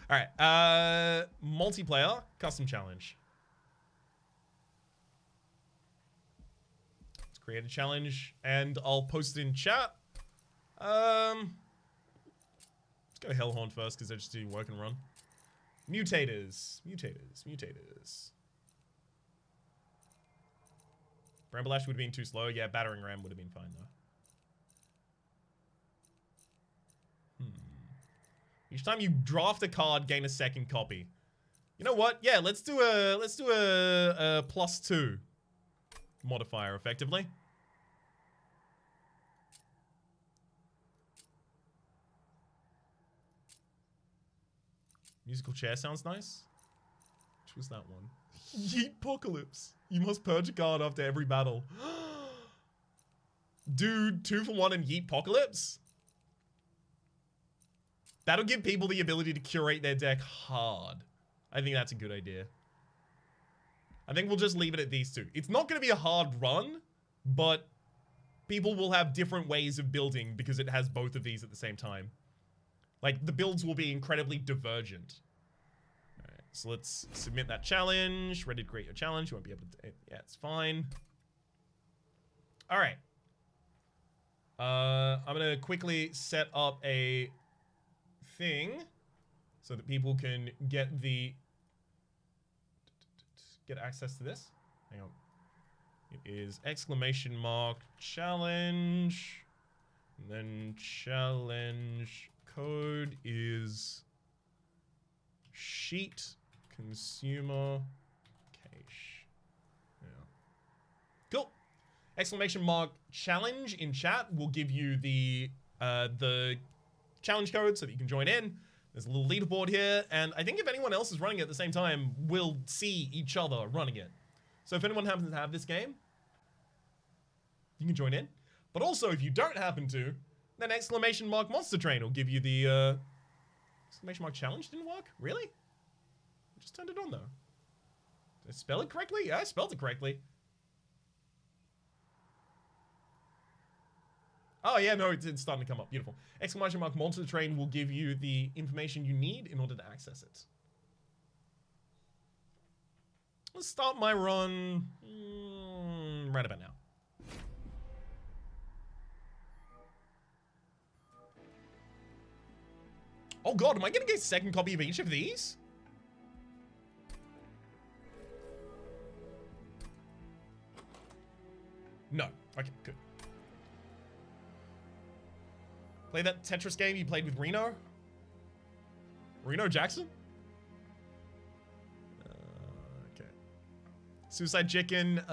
All right. Multiplayer custom challenge. Let's create a challenge, and I'll post it in chat. Let's go Hellhorn first because they're just doing work and run. Mutators. Bramble Ash would have been too slow. Yeah, Battering Ram would have been fine though. Each time you draft a card, gain a second copy. You know what? Yeah, let's do a +2 modifier effectively. Musical chair sounds nice. Which was that one? Yeetpocalypse. You must purge a card after every battle. Dude, 2 for 1 in Yeetpocalypse? That'll give people the ability to curate their deck hard. I think that's a good idea. I think we'll just leave it at these 2. It's not going to be a hard run, but people will have different ways of building because it has both of these at the same time. Like, the builds will be incredibly divergent. Alright, so let's submit that challenge. Ready to create your challenge. You won't be able to... Yeah, it's fine. Alright. I'm going to quickly set up a thing so that people can get access to this. Hang on. It is !challenge. And then challenge code is sheet consumer cache. Yeah. Cool. !challenge in chat will give you the challenge code so that you can join in. There's a little leaderboard here, and I think if anyone else is running it at the same time, we'll see each other running it. So if anyone happens to have this game, you can join in. But also, if you don't happen to, then !monster train will give you the !challenge didn't work? Really? I just turned it on though. Did I spell it correctly? Yeah, I spelled it correctly. Oh yeah, no, it's starting to come up. Beautiful. !monster train will give you the information you need in order to access it. Let's start my run right about now. Oh god, am I gonna get a second copy of each of these? No. Okay, good. Play that Tetris game you played with Reno? Reno Jackson? Okay. Suicide Chicken,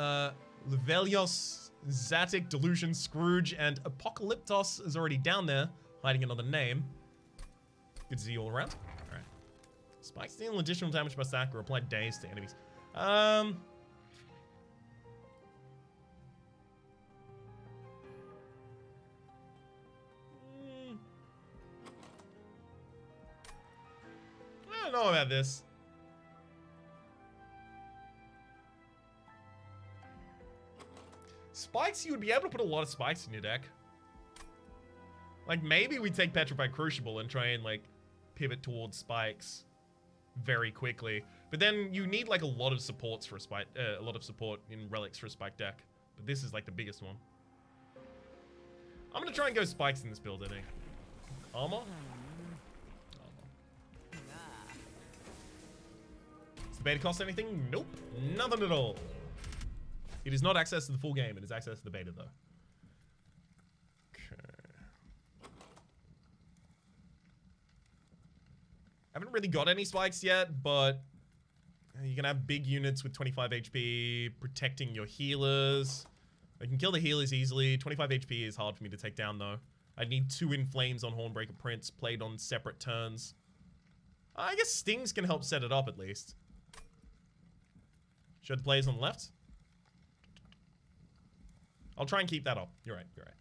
Levelios, Zatic, Delusion, Scrooge, and Apocalyptos is already down there, hiding another name. Good to see you all around. Alright. Spikes deal additional damage by stack or apply daze to enemies. I don't know about this. Spikes, you would be able to put a lot of spikes in your deck. Like, maybe we take Petrified Crucible and try and, like, pivot towards spikes very quickly. But then you need, like, a lot of supports for a spike, a lot of support in relics for a spike deck. But this is, like, the biggest one. I'm gonna try and go spikes in this build, I think. Armor? Does the beta cost anything? Nope. Nothing at all. It is not access to the full game. It is access to the beta, though. Okay. Haven't really got any spikes yet, but you can have big units with 25 HP, protecting your healers. I can kill the healers easily. 25 HP is hard for me to take down, though. I'd need 2 In Flames on Hornbreaker Prince, played on separate turns. I guess Stings can help set it up, at least. Should plays on the left? I'll try and keep that up. You're right, you're right.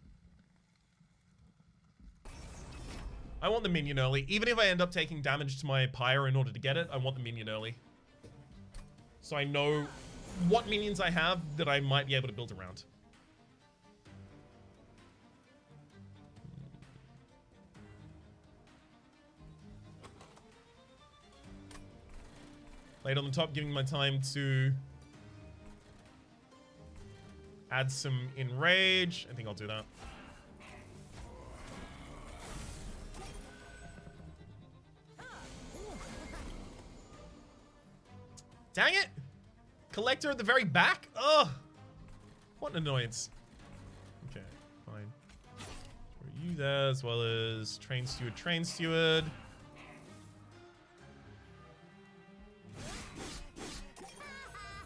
I want the minion early. Even if I end up taking damage to my Pyre in order to get it, I want the minion early. So I know what minions I have that I might be able to build around. Laid on the top, giving my time to add some enrage. I think I'll do that. Dang it! Collector at the very back? Ugh! What an annoyance. Okay, fine. Are you there as well as train steward, train steward?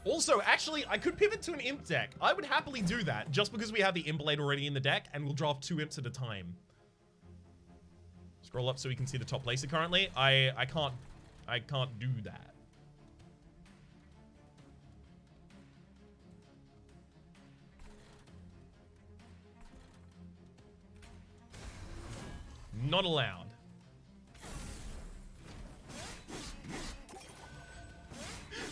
Also, actually, I could pivot to an imp deck. I would happily do that just because we have the Impalade already in the deck and we'll draft 2 imps at a time. Scroll up so we can see the top placer currently. I can't do that. Not allowed.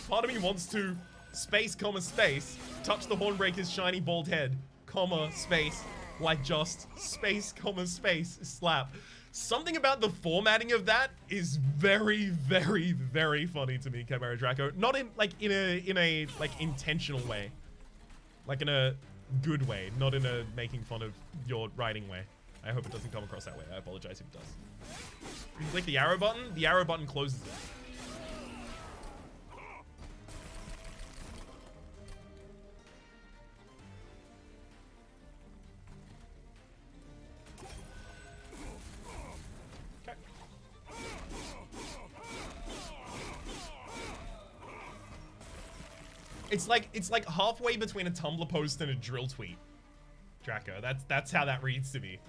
Part of me wants to space, comma, space, touch the Hornbreaker's shiny bald head, comma, space, like just space, comma, space, slap. Something about the formatting of that is very, very, very funny to me, Chimera Draco. Not in a like intentional way. Like in a good way, not in a making fun of your writing way. I hope it doesn't come across that way. I apologize if it does. You click the arrow button closes it. Okay. It's like halfway between a Tumblr post and a drill tweet. Draco. That's how that reads to me.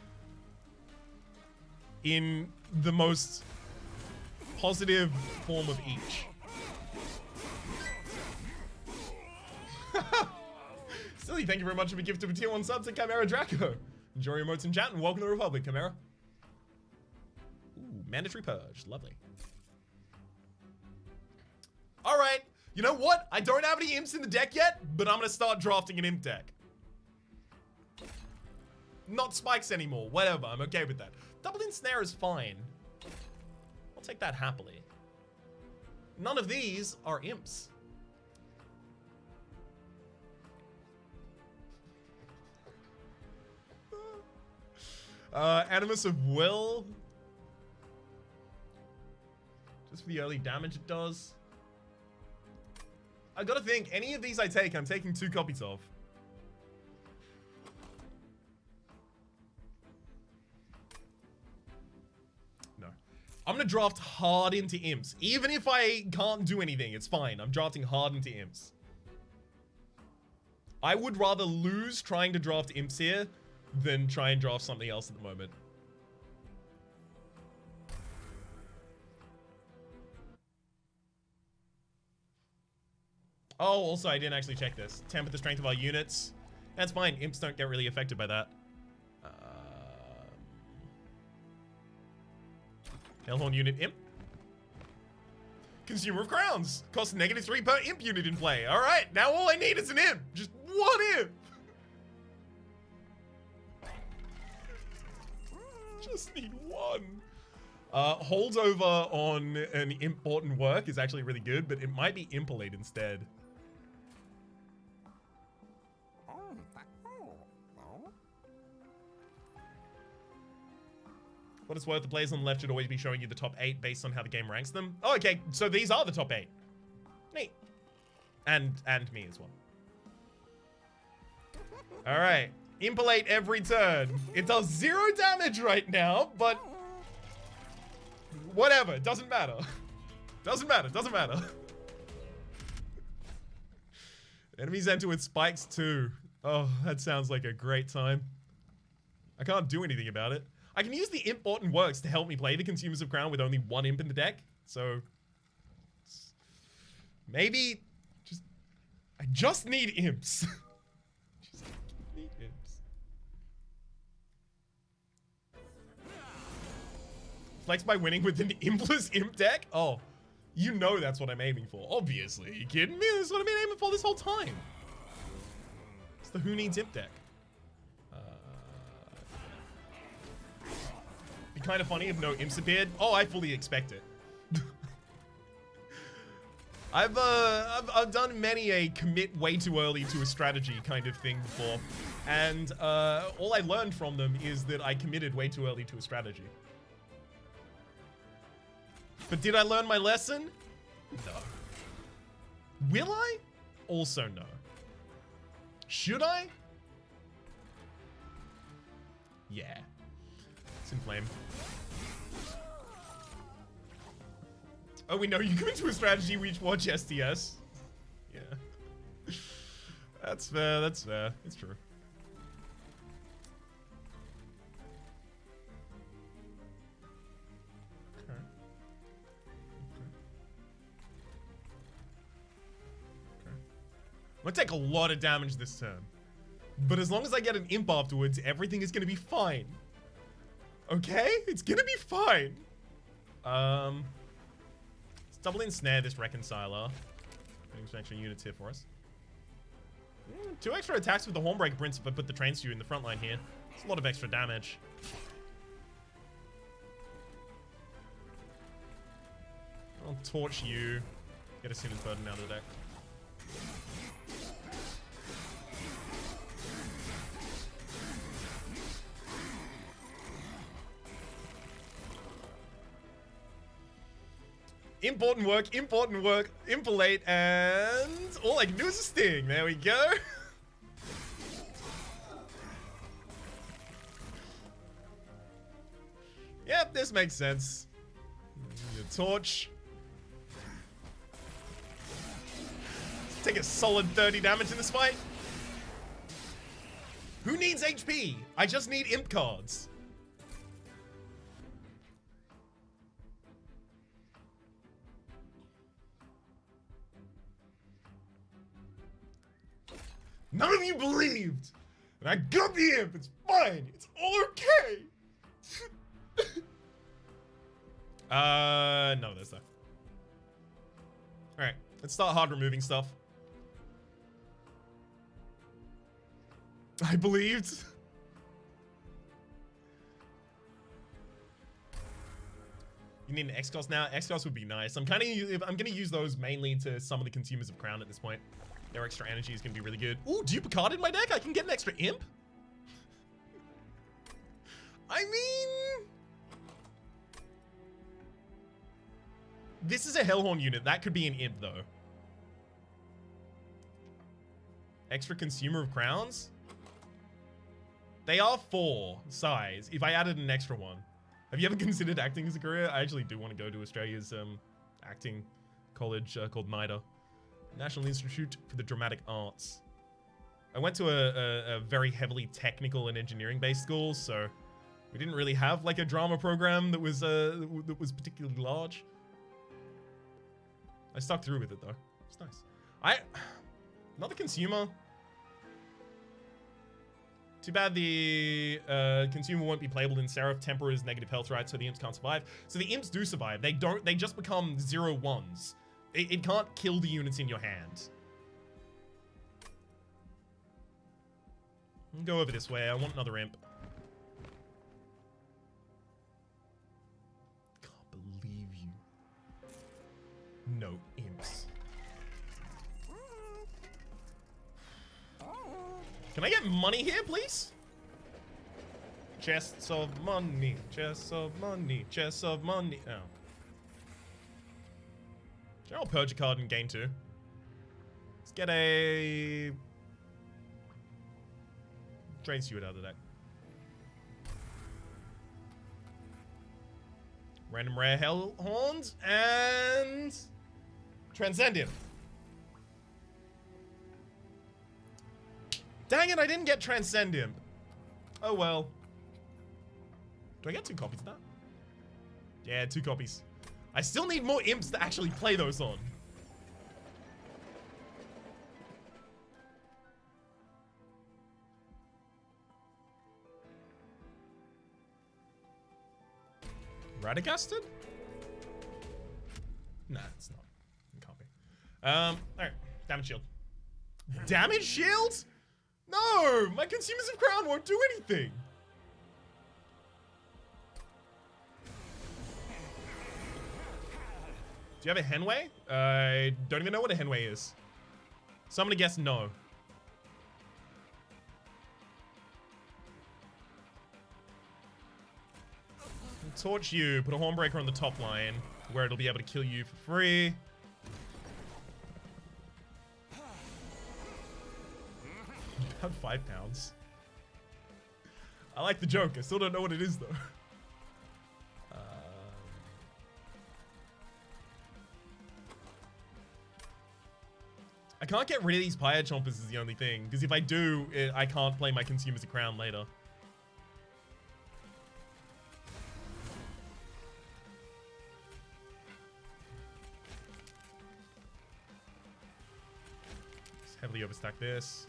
In the most positive form of each. Silly, thank you very much for the gift of a tier 1 sub to Chimera Draco. Enjoy your emotes in chat and welcome to the Republic, Chimera. Ooh, mandatory purge. Lovely. Alright, you know what? I don't have any imps in the deck yet, but I'm gonna start drafting an imp deck. Not spikes anymore. Whatever, I'm okay with that. Double in snare is fine. I'll take that happily. None of these are imps. Animus of Will. Just for the early damage it does. I gotta think, any of these I take, I'm taking 2 copies of. I'm gonna draft hard into imps. Even if I can't do anything, it's fine. I'm drafting hard into imps. I would rather lose trying to draft imps here than try and draft something else at the moment. Oh, also, I didn't actually check this. Temper the strength of our units. That's fine. Imps don't get really affected by that. Hellhorn unit imp. Consumer of crowns. Costs -3 per imp unit in play. Alright, now all I need is an imp. Just 1 imp. Just need 1. Holdover on an important work is actually really good, but it might be Impalade instead. What it's worth, the players on the left should always be showing you the top 8 based on how the game ranks them. Oh, okay, so these are the top 8. Neat. And me as well. Alright. Impalate every turn. It does 0 damage right now, but whatever, doesn't matter. Doesn't matter. Enemies enter with spikes too. Oh, that sounds like a great time. I can't do anything about it. I can use the important works to help me play the Consumers of Crown with only 1 imp in the deck. So maybe I just need imps. Just need imps. Flex by winning with an impless imp deck? Oh, you know that's what I'm aiming for. Obviously. Are you kidding me? That's what I've been aiming for this whole time. It's the Who Needs Imp deck. Be kind of funny if no imps appeared. Oh, I fully expect it. I've done many a commit way too early to a strategy kind of thing before, and all I learned from them is that I committed way too early to a strategy. But did I learn my lesson? No. Will I? Also no. Should I? Yeah. It's in flame. Oh, we know you come into a strategy we watch STS. Yeah. That's fair, that's fair. It's true. Okay. I'm gonna take a lot of damage this turn. But as long as I get an imp afterwards, everything is gonna be fine. Okay? It's gonna be fine. Let's double ensnare this reconciler. Getting some extra units here for us. 2 extra attacks with the Hornbreaker Prince if I put the train stew in the front line here. It's a lot of extra damage. I'll torch you. Get a Sinner's Burden out of the deck. Important work, impolate, and all I can do is a sting. There we go. Yep, this makes sense. Your torch. Take a solid 30 damage in this fight. Who needs HP? I just need imp cards. None of you believed! And I got the imp! It's fine! It's all okay! No, there's that. Alright, let's start hard removing stuff. I believed. You need an X-Cost now? X-Cost would be nice. I'm gonna use those mainly to some of the consumers of Crown at this point. Their extra energy is going to be really good. Ooh, dupe a card in my deck? I can get an extra imp? I mean... This is a Hellhorn unit. That could be an imp, though. Extra consumer of crowns? They are 4 size. If I added an extra one. Have you ever considered acting as a career? I actually do want to go to Australia's acting college called NIDA. National Institute for the Dramatic Arts. I went to a very heavily technical and engineering based school, so we didn't really have like a drama program that was particularly large. I stuck through with it though. It's nice. Another consumer. Too bad the consumer won't be playable in Seraph. Temper is negative health, right? So the imps can't survive. So the imps do survive. They just become 0/1s. It can't kill the units in your hand. Go over this way. I want another imp. Can't believe you. No imps. Can I get money here, please? Chests of money, chests of money, chests of money. Oh. I'll purge a card and gain 2. Let's get a... Drain Steward out of the deck. Random rare Hellhorns and... Transcendent. Dang it, I didn't get Transcendent. Oh well. Do I get 2 copies of that? Yeah, 2 copies. I still need more imps to actually play those on. Radagusted? Nah, it's not. It can't be. Alright. Damage shield. Damage shield? No! My Consumers of Crown won't do anything! Do you have a Henway? I don't even know what a Henway is. So I'm gonna guess no. Torch you, put a Hornbreaker on the top line, where it'll be able to kill you for free. About 5 pounds. I like the joke, I still don't know what it is though. I can't get rid of these Pyre Chompers is the only thing, because if I do, I can't play my Consumers of Crown later. Just heavily overstack this.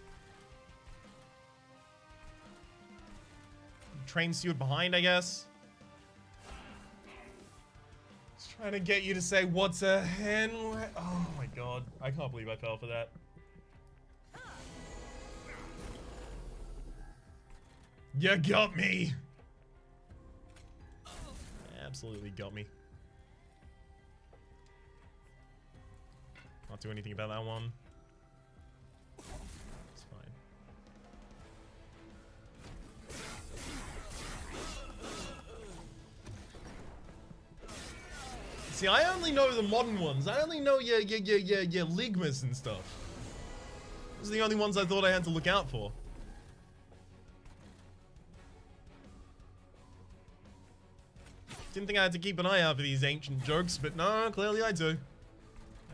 Train Steward behind, I guess. Trying to get you to say, what's a hen? Oh my god. I can't believe I fell for that. You got me. Absolutely got me. Can't do anything about that one. It's fine. See, I only know the modern ones. I only know your Ligmas and stuff. Those are the only ones I thought I had to look out for. Didn't think I had to keep an eye out for these ancient jokes, but no, clearly I do.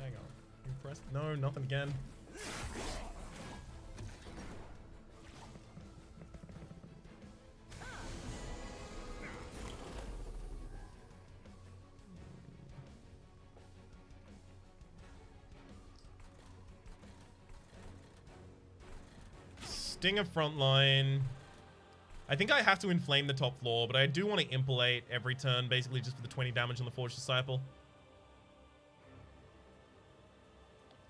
Hang on. Impressed? No, nothing again. Stinger frontline. I think I have to inflame the top floor, but I do want to impalate every turn, basically just for the 20 damage on the Forge Disciple.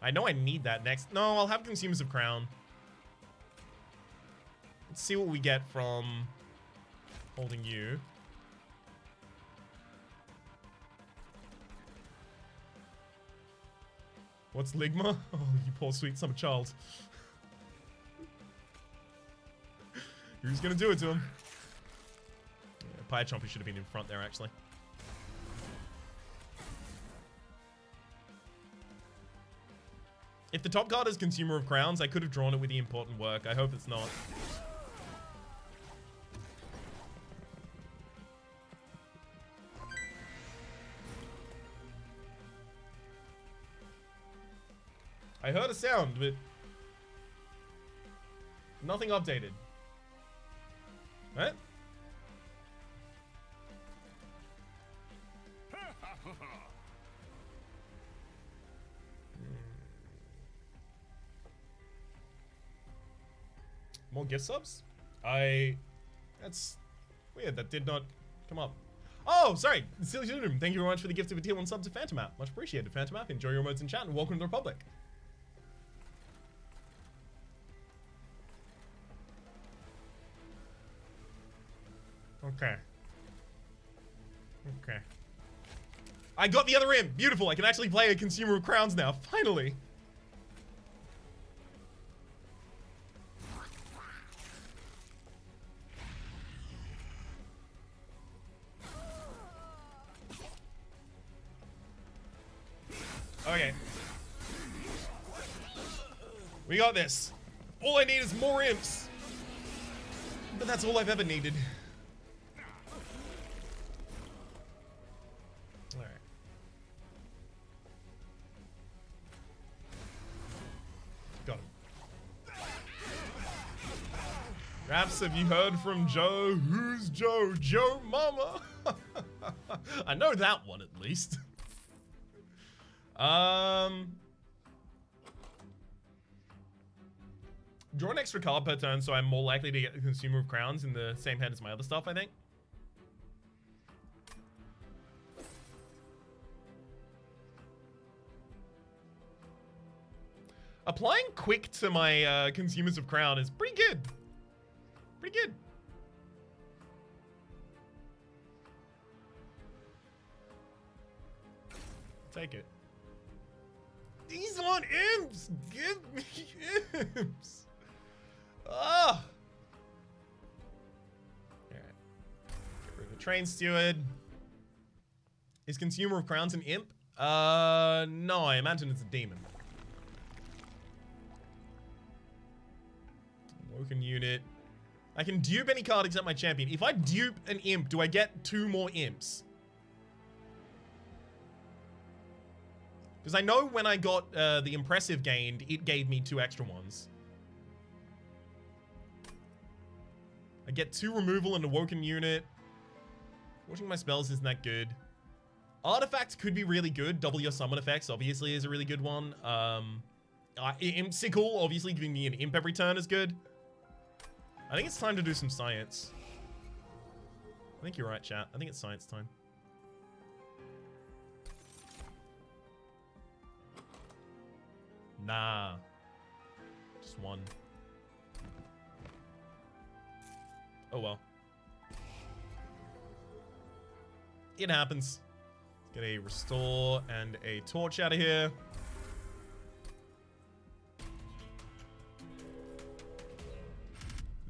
I know I need that next. No, I'll have Consumers of Crown. Let's see what we get from holding you. What's Ligma? Oh, you poor sweet summer child. Who's gonna do it to him? Yeah, Pyre Chomper should have been in front there, actually. If the top card is Consumer of Crowns, I could have drawn it with the important work. I hope it's not. I heard a sound, but nothing updated. Right? More gift subs? That's weird. That did not come up. Oh, sorry. Silly Doom. Thank you very much for the gift of a tier 1 sub to Phantom App. Much appreciated, Phantom App. Enjoy your modes in chat and welcome to the Republic. Okay. Okay. I got the other imp. Beautiful. I can actually play a Consumer of Crowns now. Finally. Okay. We got this. All I need is more imps. But that's all I've ever needed. Alright. Got him. Raps, have you heard from Joe? Who's Joe? Joe Mama. I know that one at least. Draw an extra card per turn, so I'm more likely to get the Consumer of Crowns in the same hand as my other stuff, I think. Applying quick to my Consumers of Crown is pretty good. Pretty good. Take it. These aren't imps! Give me imps! Ah! Alright. Get rid of the train steward. Is Consumer of Crowns an imp? No, I imagine it's a demon. Woken unit. I can dupe any card except my champion. If I dupe an imp, do I get 2 more imps? Because I know when I got the impressive gained, it gave me 2 extra ones. I get 2 removal and a woken unit. Watching my spells isn't that good. Artifacts could be really good. Double your summon effects obviously is a really good one. Imp Sickle, obviously giving me an imp every turn is good. I think it's time to do some science. I think you're right, chat. I think it's science time. Nah. Just 1. Oh well. It happens. Let's get a restore and a torch out of here.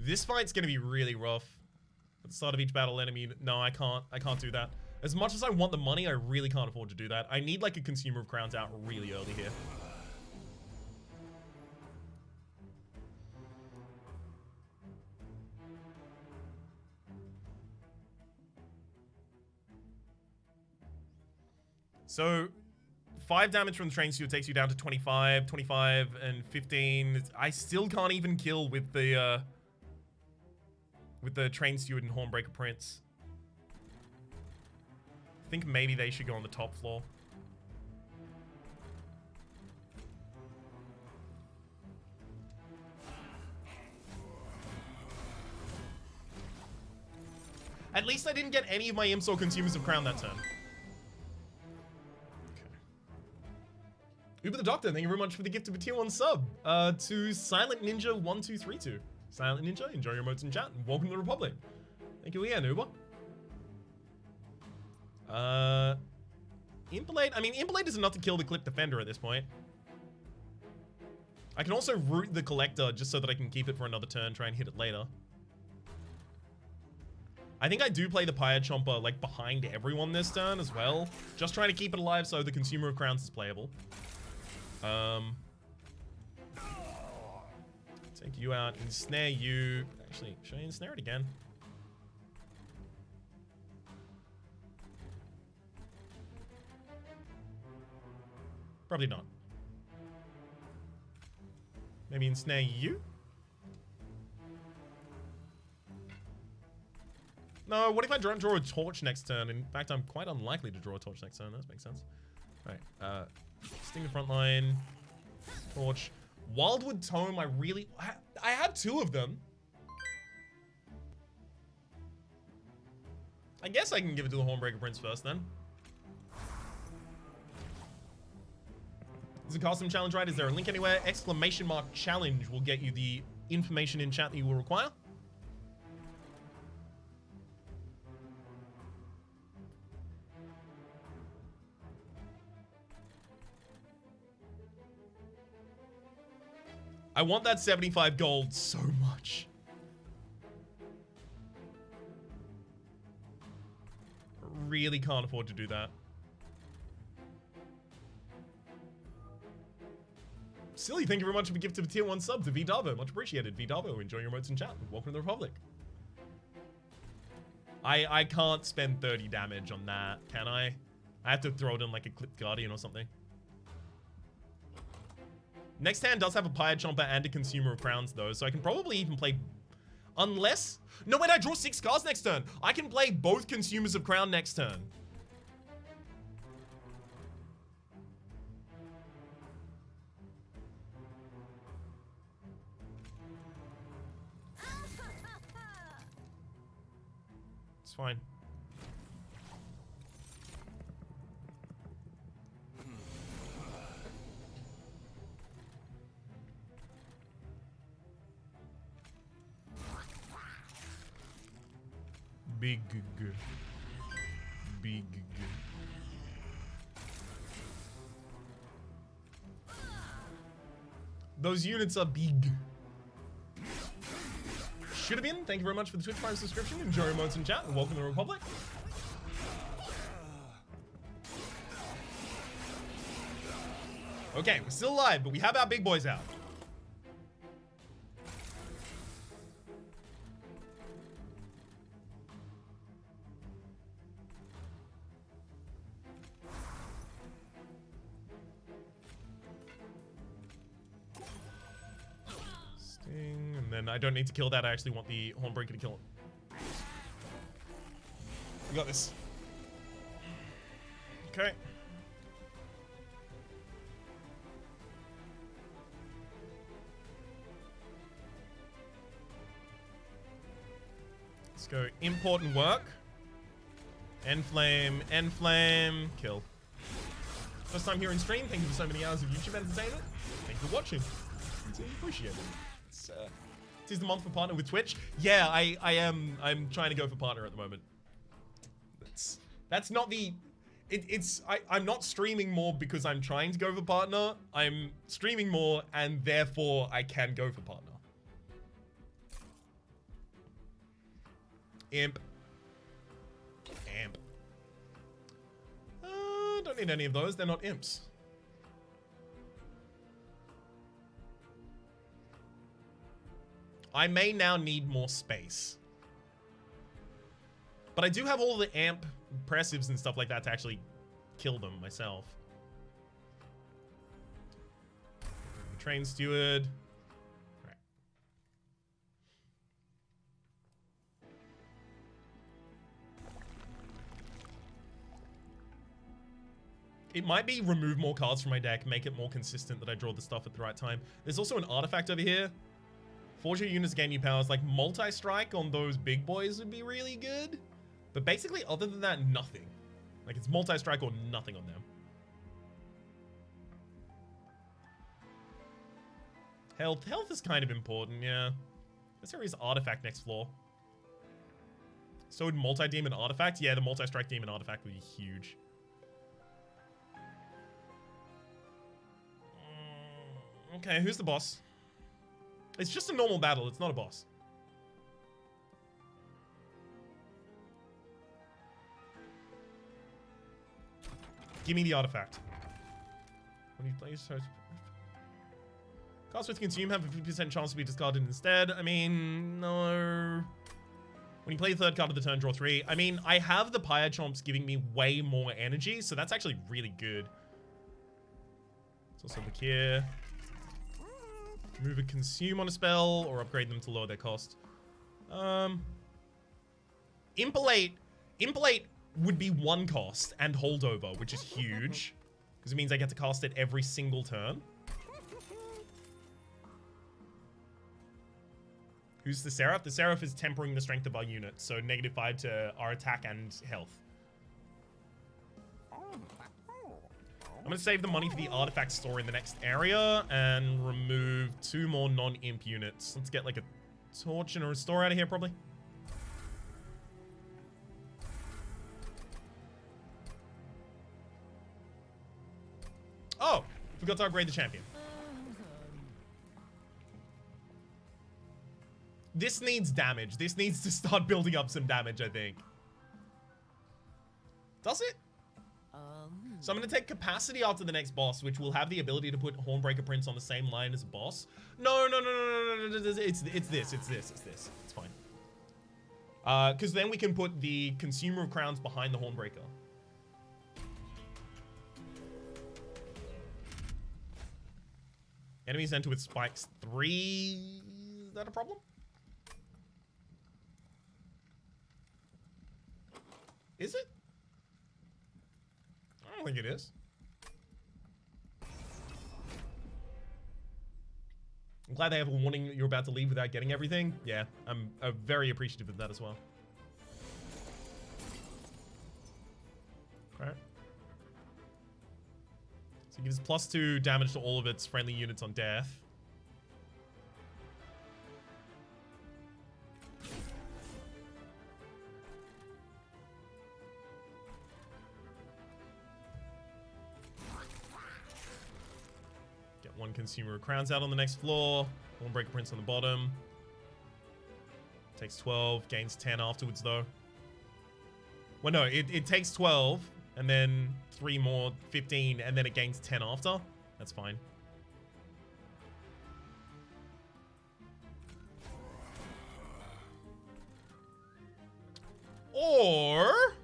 This fight's gonna be really rough. At the start of each battle enemy. No, I can't do that. As much as I want the money, I really can't afford to do that. I need like a Consumer of Crowns out really early here. So 5 damage from the train steward takes you down to 25, 25 and 15. I still can't even kill with the train steward and Hornbreaker Prince. I think maybe they should go on the top floor. At least I didn't get any of my imps or Consumers of Crown that turn. Uber the Doctor, thank you very much for the gift of a tier 1 sub to Silent Ninja 1232. Silent Ninja, enjoy your emotes in chat, and welcome to the Republic. Thank you again, Uber. Impalade, I mean, Impalade is enough to kill the Clip Defender at this point. I can also root the Collector just so that I can keep it for another turn, try and hit it later. I think I do play the Pyre Chomper like behind everyone this turn as well. Just trying to keep it alive so the Consumer of Crowns is playable. Take you out, ensnare you. Actually, should I ensnare it again? Probably not. Maybe ensnare you? No, what if I draw a torch next turn? In fact, I'm quite unlikely to draw a torch next turn. That makes sense. Alright, sting the front line. Torch. Wildwood Tome, I had 2 of them. I guess I can give it to the Hornbreaker Prince first then. Is a custom challenge right? Is there a link anywhere? ! Challenge will get you the information in chat that you will require. I want that 75 gold so much. Really can't afford to do that. Silly, thank you very much for the gift of a tier 1 sub to VDavo. Much appreciated. VDavo, enjoy your emotes in chat. Welcome to the Republic. I can't spend 30 damage on that, can I? I have to throw it in like a Clipped Guardian or something. Next hand does have a Pyre Chomper and a Consumer of Crowns though, so I can probably even play... Unless... No, wait, I draw 6 cards next turn. I can play both Consumers of Crown next turn. It's fine. Big g. Big g. Those units are big. Should have been. Thank you very much for the Twitch Prime subscription. Enjoy your moments in chat and welcome to the Republic. Okay, we're still alive, but we have our big boys out. Sting, and then I don't need to kill that. I actually want the Hornbreaker to kill him. We got this. Okay. Let's go important work. End flame, kill. First time here in stream, thank you for so many hours of YouTube entertainment. Thank you for watching. It's appreciated. It is the month for partner with Twitch. Yeah, I'm trying to go for partner at the moment. That's not the I'm not streaming more because I'm trying to go for partner. I'm streaming more and therefore I can go for partner. Imp. Don't need any of those. They're not imps. I may now need more space. But I do have all the amp impressives and stuff like that to actually kill them myself. Train steward. Right. It might be remove more cards from my deck, make it more consistent that I draw the stuff at the right time. There's also an artifact over here. Forge your units gain new powers. Like multi-strike on those big boys would be really good. But basically, other than that, nothing. Like it's multi-strike or nothing on them. Health is kind of important, yeah. Let's see his artifact next floor. So would multi-demon artifact? Yeah, the multi-strike demon artifact would be huge. Okay, who's the boss? It's just a normal battle, it's not a boss. Give me the artifact. When you play cards with consume have a 50% chance to be discarded instead. I mean, no. When you play the third card of the turn, draw 3. I mean, I have the Pyre Chomps giving me way more energy, so that's actually really good. It's also look here. Remove a consume on a spell or upgrade them to lower their cost. Impalate would be 1 cost and holdover, which is huge because it means I get to cast it every single turn. Who's the Seraph? The Seraph is tempering the strength of our unit, so -5 to our attack and health. I'm going to save the money for the artifact store in the next area and remove 2 more non-imp units. Let's get like a torch and a restore out of here, probably. Oh, forgot to upgrade the champion. This needs damage. This needs to start building up some damage, I think. Does it? So I'm going to take capacity after the next boss, which will have the ability to put Hornbreaker Prince on the same line as a boss. No. It's this. It's fine. Because then we can put the Consumer of Crowns behind the Hornbreaker. Enemies enter with spikes 3. Is that a problem? Is it? I don't think it is. I'm glad they have a warning that you're about to leave without getting everything. Yeah, I'm very appreciative of that as well. Alright. So it gives +2 damage to all of its friendly units on death. one consumer of crowns out on the next floor. Thornbreaker Prince on the bottom. Takes 12, gains 10 afterwards though. Well, no, it takes 12 and then 3 more, 15, and then it gains 10 after. That's fine. Or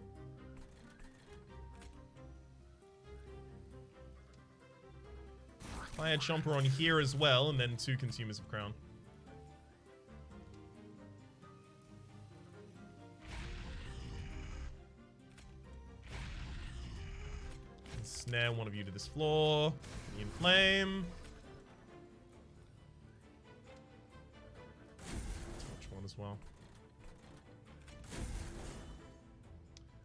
Fire Chomper on here as well, and then 2 consumers of crown. Snare one of you to this floor. In flame. Touch one as well.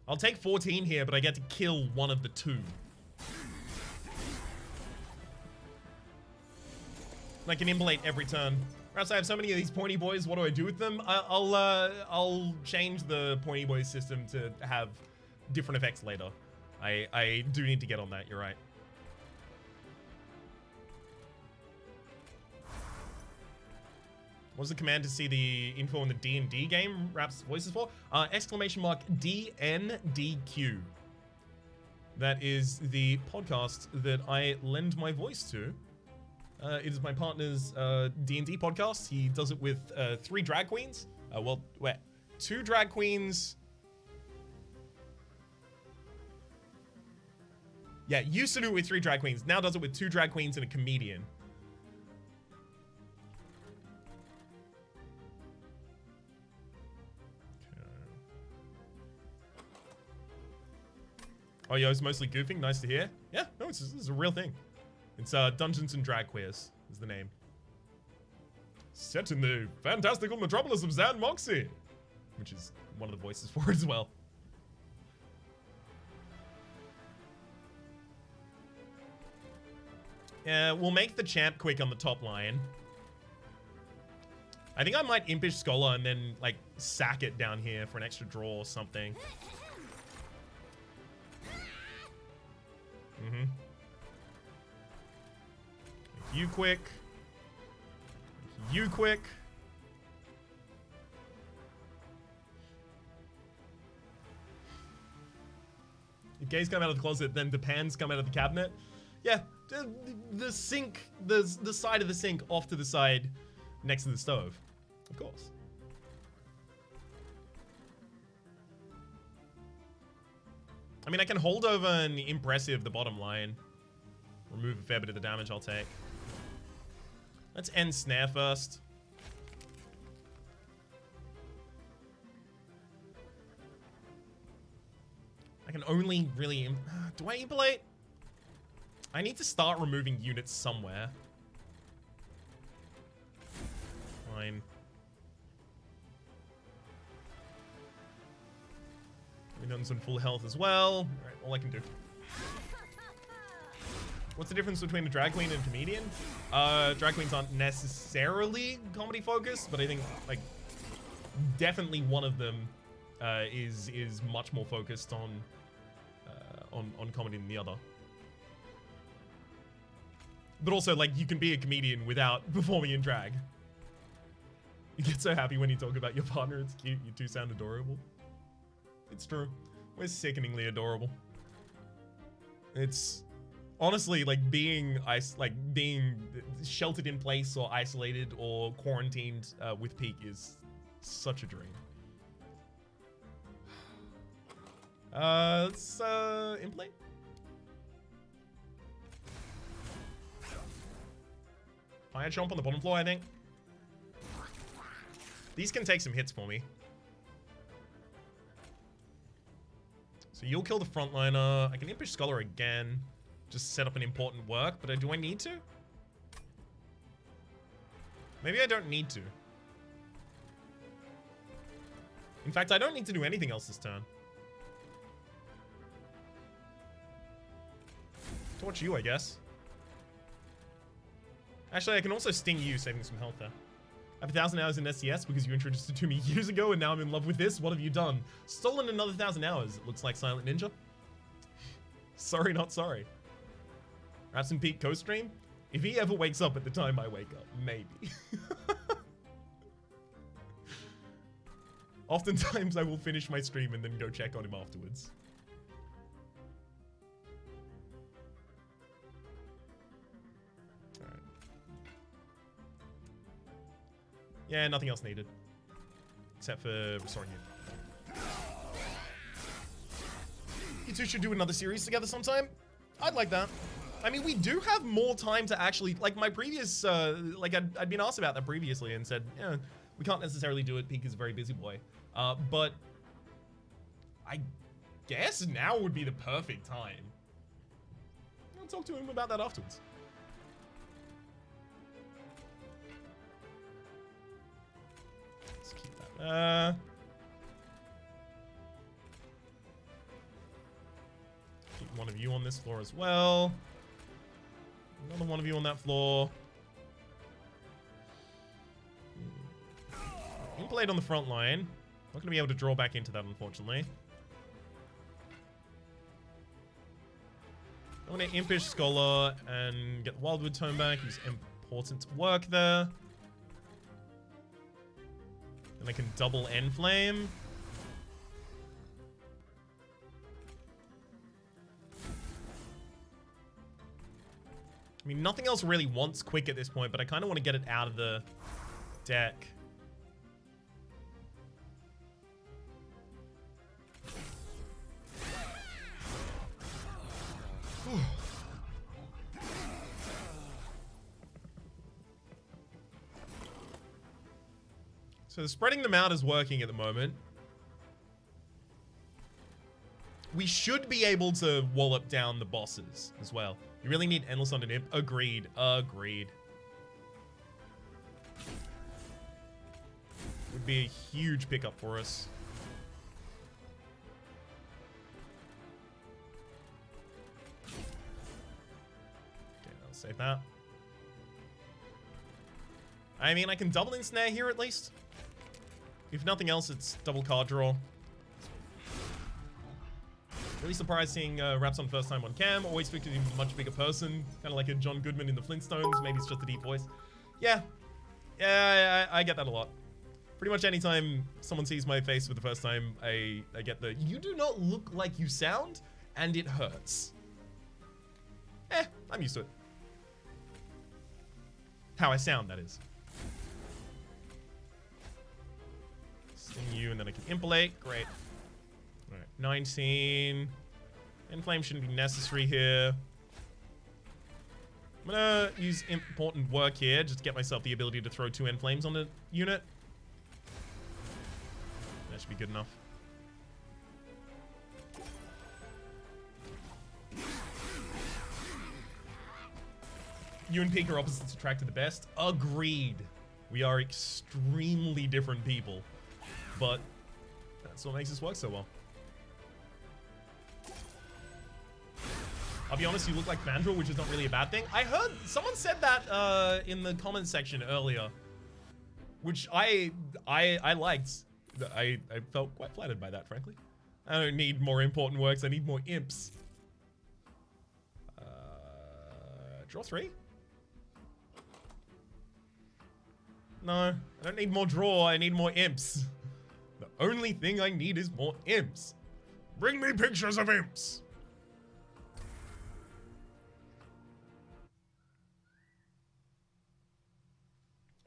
I'll take 14 here, but I get to kill one of the 2. I can immolate every turn. Perhaps I have so many of these pointy boys. What do I do with them? I'll change the pointy boys system to have different effects later. I do need to get on that. You're right. What was the command to see the info on the D&D game Raps voices for? Exclamation mark DNDQ. That is the podcast that I lend my voice to. It is my partner's D&D podcast. He does it with 3 drag queens. Well, 2 drag queens. Yeah, used to do it with 3 drag queens. Now does it with 2 drag queens and a comedian. Oh, yo, it's mostly goofing. Nice to hear. Yeah, no, this is a real thing. It's Dungeons and Drag Queers is the name. Set in the fantastical metropolis of Zan Moxie, which is one of the voices for it as well. We'll make the champ quick on the top line. I think I might Impish Scholar and then, like, sack it down here for an extra draw or something. Mm-hmm. You quick. You quick. If gays come out of the closet, then the pans come out of the cabinet. Yeah, the sink, the side of the sink off to the side next to the stove. Of course. I mean, I can hold over an impressive the bottom line. Remove a fair bit of the damage I'll take. Let's end snare first. I can only really... do I immolate? I need to start removing units somewhere. Fine. We're on full health as well. Alright, all I can do. What's the difference between a drag queen and a comedian? Drag queens aren't necessarily comedy focused, but I think, like, definitely one of them is much more focused on comedy than the other. But also, like, you can be a comedian without performing in drag. You get so happy when you talk about your partner. It's cute. You two sound adorable. It's true. We're sickeningly adorable. It's honestly like being sheltered in place or isolated or quarantined with Peak is such a dream. Let's implate. Fire Chomp on the bottom floor, I think. These can take some hits for me. So you'll kill the frontliner. I can Impish Scholar again. Just set up an important work, but do I need to? Maybe I don't need to. In fact, I don't need to do anything else this turn. Torch you, I guess. Actually, I can also sting you, saving some health there. I have 1,000 hours in SCS because you introduced it to me years ago and now I'm in love with this. What have you done? Stolen another 1,000 hours, it looks like, Silent Ninja. Sorry, not sorry. Raps and Pete co-stream? If he ever wakes up at the time I wake up, maybe. Oftentimes I will finish my stream and then go check on him afterwards. Alright. Yeah, nothing else needed. Except for restoring you. You two should do another series together sometime. I'd like that. I mean, we do have more time to actually, like my previous, like I'd been asked about that previously and said, yeah, we can't necessarily do it. Peak is a very busy boy. But I guess now would be the perfect time. I'll talk to him about that afterwards. Let's keep that. Keep one of you on this floor as well. Another one of you on that floor. Impalade on the front line. Not going to be able to draw back into that, unfortunately. I'm going to Impish Scholar and get the Wildwood Tome back. He's important to work there. Then I can double Enflame. I mean, nothing else really wants quick at this point, but I kind of want to get it out of the deck. So spreading them out is working at the moment. We should be able to wallop down the bosses as well. You really need Endless on an Imp. Agreed. Agreed. Would be a huge pickup for us. Okay, I'll save that. I mean, I can double ensnare here at least. If nothing else, it's double card draw. Really surprised seeing Rhapsody first time on cam. Always pictured him a much bigger person. Kind of like a John Goodman in the Flintstones. Maybe it's just a deep voice. Yeah. Yeah, I get that a lot. Pretty much anytime someone sees my face for the first time, I get the, you do not look like you sound, and it hurts. I'm used to it. How I sound, that is. Sting you, and then I can Impalate. Great. Alright, 19. Enflame shouldn't be necessary here. I'm gonna use important work here, just to get myself the ability to throw 2 Enflames on the unit. That should be good enough. You and Peak are opposites attracted the best. Agreed. We are extremely different people. But that's what makes this work so well. I'll be honest, you look like Vandrel, which is not really a bad thing. I heard someone said that in the comments section earlier, which I liked. I felt quite flattered by that, frankly. I don't need more important works. I need more imps. Draw 3? No, I don't need more draw. I need more imps. The only thing I need is more imps. Bring me pictures of imps.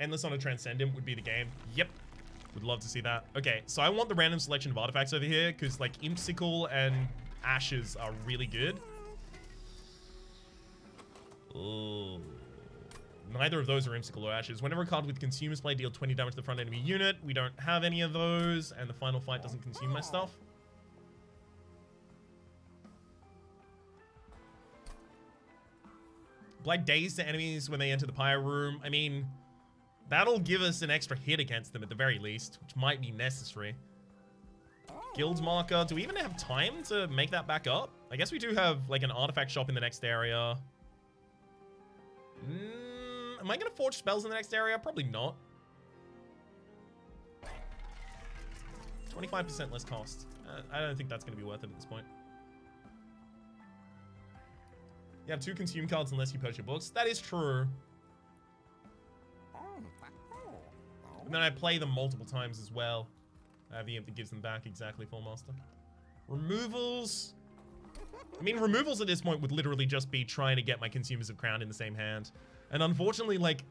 Endless on a Transcendent would be the game. Yep. Would love to see that. Okay, so I want the random selection of artifacts over here because like Impsicle and Ashes are really good. Ooh. Neither of those are Impsicle or Ashes. Whenever a card with Consumer's Play deal 20 damage to the front enemy unit, we don't have any of those, and the final fight doesn't consume my stuff. Blight Daze to enemies when they enter the Pyre Room. I mean, that'll give us an extra hit against them at the very least, which might be necessary. Guild Marker. Do we even have time to make that back up? I guess we do have like an artifact shop in the next area. Am I going to forge spells in the next area? Probably not. 25% less cost. I don't think that's going to be worth it at this point. You have 2 consume cards unless you purchase your books. That is true. And then I play them multiple times as well. I have the imp that gives them back exactly full master. Removals. I mean, removals at this point would literally just be trying to get my Consumers of Crown in the same hand. And unfortunately, like,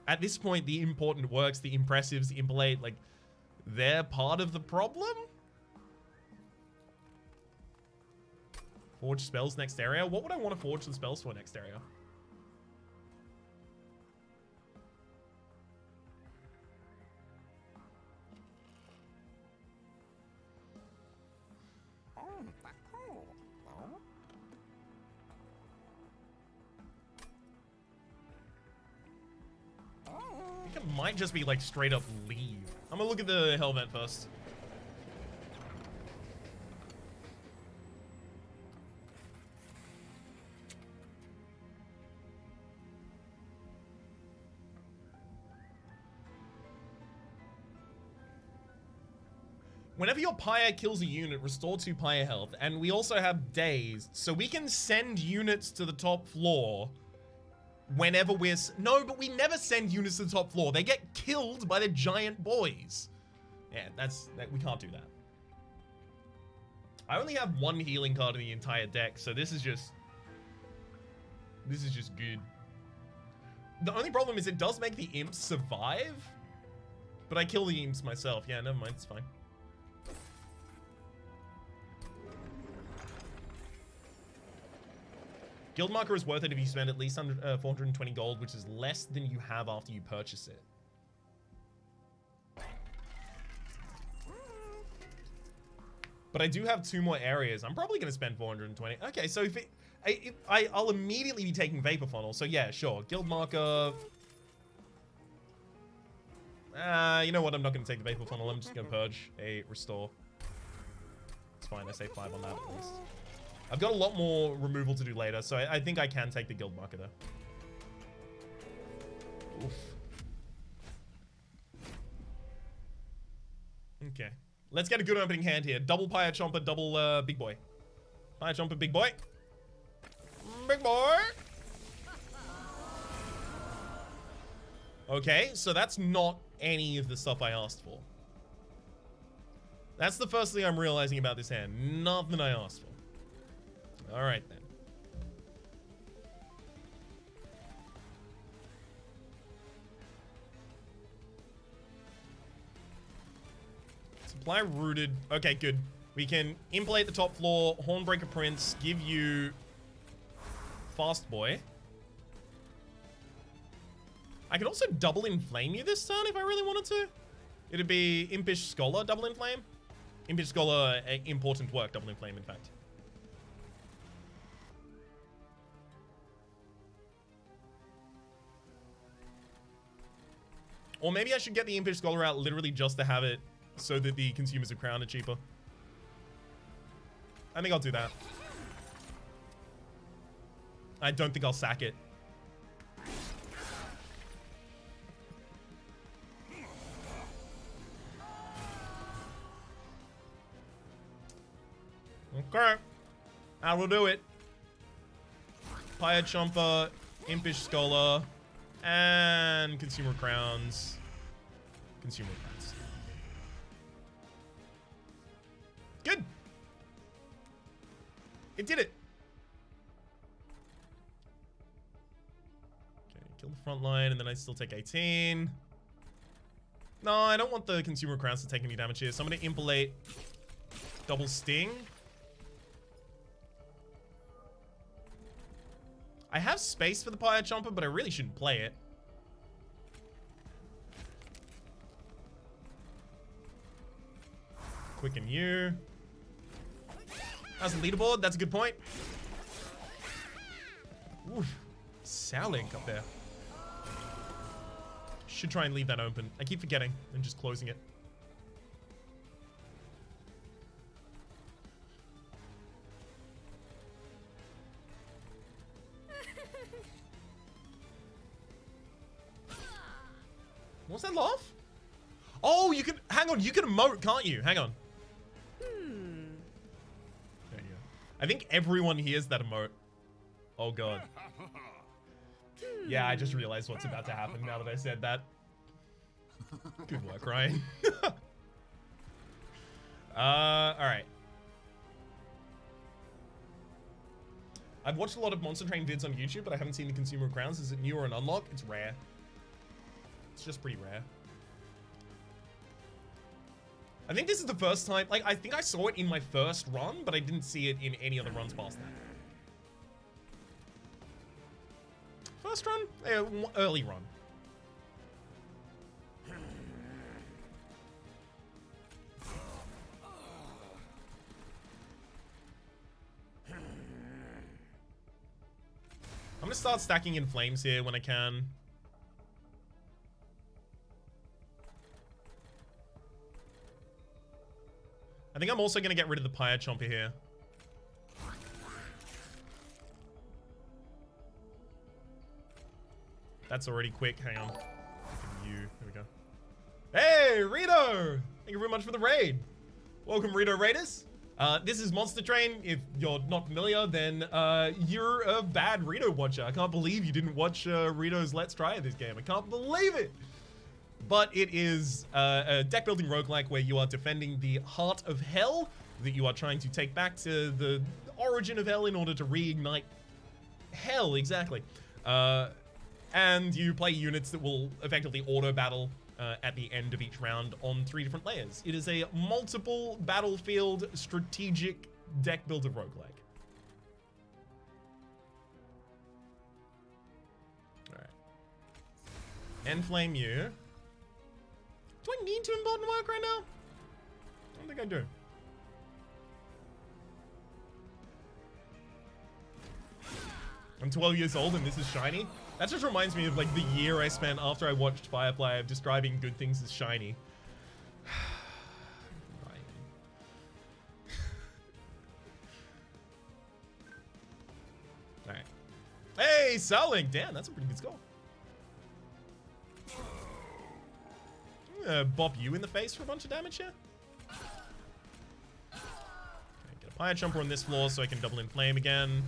at this point, the important works, the impressives, the impalate, like, they're part of the problem? Forge spells next area? What would I want to forge the spells for next area? I think it might just be like straight up leave. I'm gonna look at the hell vent first. Whenever your pyre kills a unit, restore 2 pyre health. And we also have days, so we can send units to the top floor whenever we're... No, but we never send units to the top floor. They get killed by the giant boys. Yeah, we can't do that. I only have 1 healing card in the entire deck, so this is just good. The only problem is it does make the imps survive, but I kill the imps myself. Yeah, never mind, it's fine. Guild marker is worth it if you spend at least 420 gold, which is less than you have after you purchase it. But I do have 2 more areas. I'm probably going to spend 420. Okay, so if I'll immediately be taking Vapor Funnel. So yeah, sure. Guild marker. You know what? I'm not going to take the Vapor Funnel. I'm just going to purge a restore. It's fine. I save 5 on that at least. I've got a lot more removal to do later, so I think I can take the guild marker though. Oof. Okay. Let's get a good opening hand here. Double Pyre Chomper, double Big Boy. Pyre Chomper, Big Boy. Big Boy! Okay, so that's not any of the stuff I asked for. That's the first thing I'm realizing about this hand. Nothing I asked for. Alright then. Supply rooted. Okay, good. We can impalate the top floor, Hornbreaker Prince, give you Fast Boy. I could also double inflame you this turn if I really wanted to. It'd be Impish Scholar, double inflame. Impish Scholar, important work, double inflame in fact. Or maybe I should get the Impish Scholar out literally just to have it so that the Consumers of Crown are cheaper. I think I'll do that. I don't think I'll sack it. Okay. I will do it. Pyre Chomper, Impish Scholar, and Consumer Crowns. Consumer Crowns. Good. It did it. Okay, kill the front line, and then I still take 18. No, I don't want the Consumer Crowns to take any damage here, so I'm going to impalate double Sting. I have space for the Pyre Chomper, but I really shouldn't play it. Quicken you. How's the leaderboard? That's a good point. Oof. Sowlink up there. Should try and leave that open. I keep forgetting and just closing it. What's that laugh? Oh, you can... Hang on, you can emote, can't you? Hang on. There you go. I think everyone hears that emote. Oh god. Yeah, I just realized what's about to happen now that I said that. Good work, Ryan. Alright. I've watched a lot of Monster Train vids on YouTube, but I haven't seen the Consumer Crowns. Is it new or an unlock? It's rare. It's just pretty rare. I think this is the first time, like, I think I saw it in my first run, but I didn't see it in any other runs past that. First run? Early run. I'm gonna start stacking in flames here when I can. I think I'm also gonna get rid of the Pyre Chomper here. That's already quick. Hang on. You. There we go. Hey, Rito! Thank you very much for the raid. Welcome, Rito Raiders. This is Monster Train. If you're not familiar, then you're a bad Rito watcher. I can't believe you didn't watch Rito's Let's Try this game. I can't believe it. But it is a deck building roguelike where you are defending the heart of hell that you are trying to take back to the origin of hell in order to reignite hell, exactly. And you play units that will effectively auto battle at the end of each round on 3 different layers. It is a multiple battlefield strategic deck builder roguelike. Alright. Enflame you. Do I need to important work right now? I don't think I do. I'm 12 years old and this is shiny. That just reminds me of like the year I spent after I watched Firefly of describing good things as shiny. Alright. Hey, Selling! Damn, that's a pretty good score. I'm gonna bop you in the face for a bunch of damage here. Okay, get a Pyre Chomper on this floor so I can double inflame again.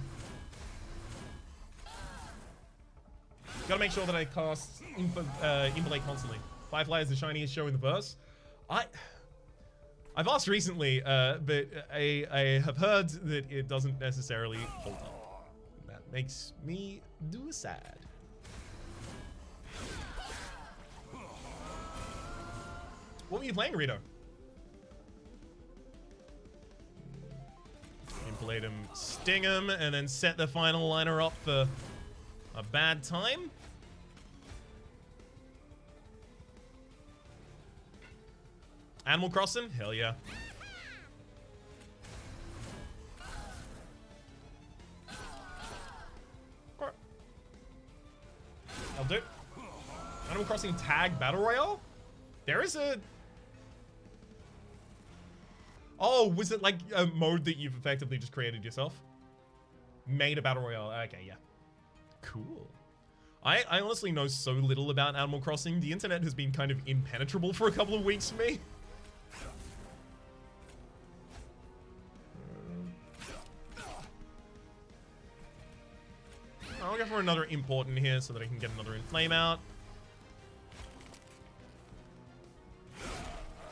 Gotta make sure that I cast Immolate constantly. Firefly is the shiniest show in the verse. I've asked recently, but I have heard that it doesn't necessarily hold up. That makes me do sad. What were you playing, Rito? Immolate him, sting him, and then set the final liner up for a bad time. Animal Crossing? Hell yeah. I'll do. Animal Crossing Tag Battle Royale? There is a... Oh, was it like a mode that you've effectively just created yourself? Made a Battle Royale. Okay, yeah. Cool. I honestly know so little about Animal Crossing. The internet has been kind of impenetrable for a couple of weeks for me. I'll go for another important here so that I can get another Inflame out.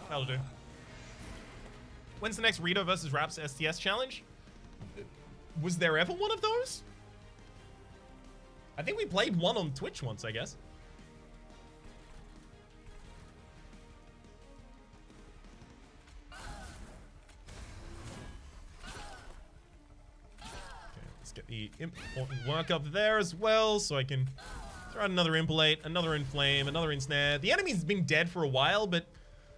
That'll do. When's the next Rito versus Raps STS challenge? Was there ever one of those? I think we played one on Twitch once, I guess. Okay, let's get the important work up there as well, so I can throw out another Immolate, another Inflame, another Ensnare. The enemy's been dead for a while, but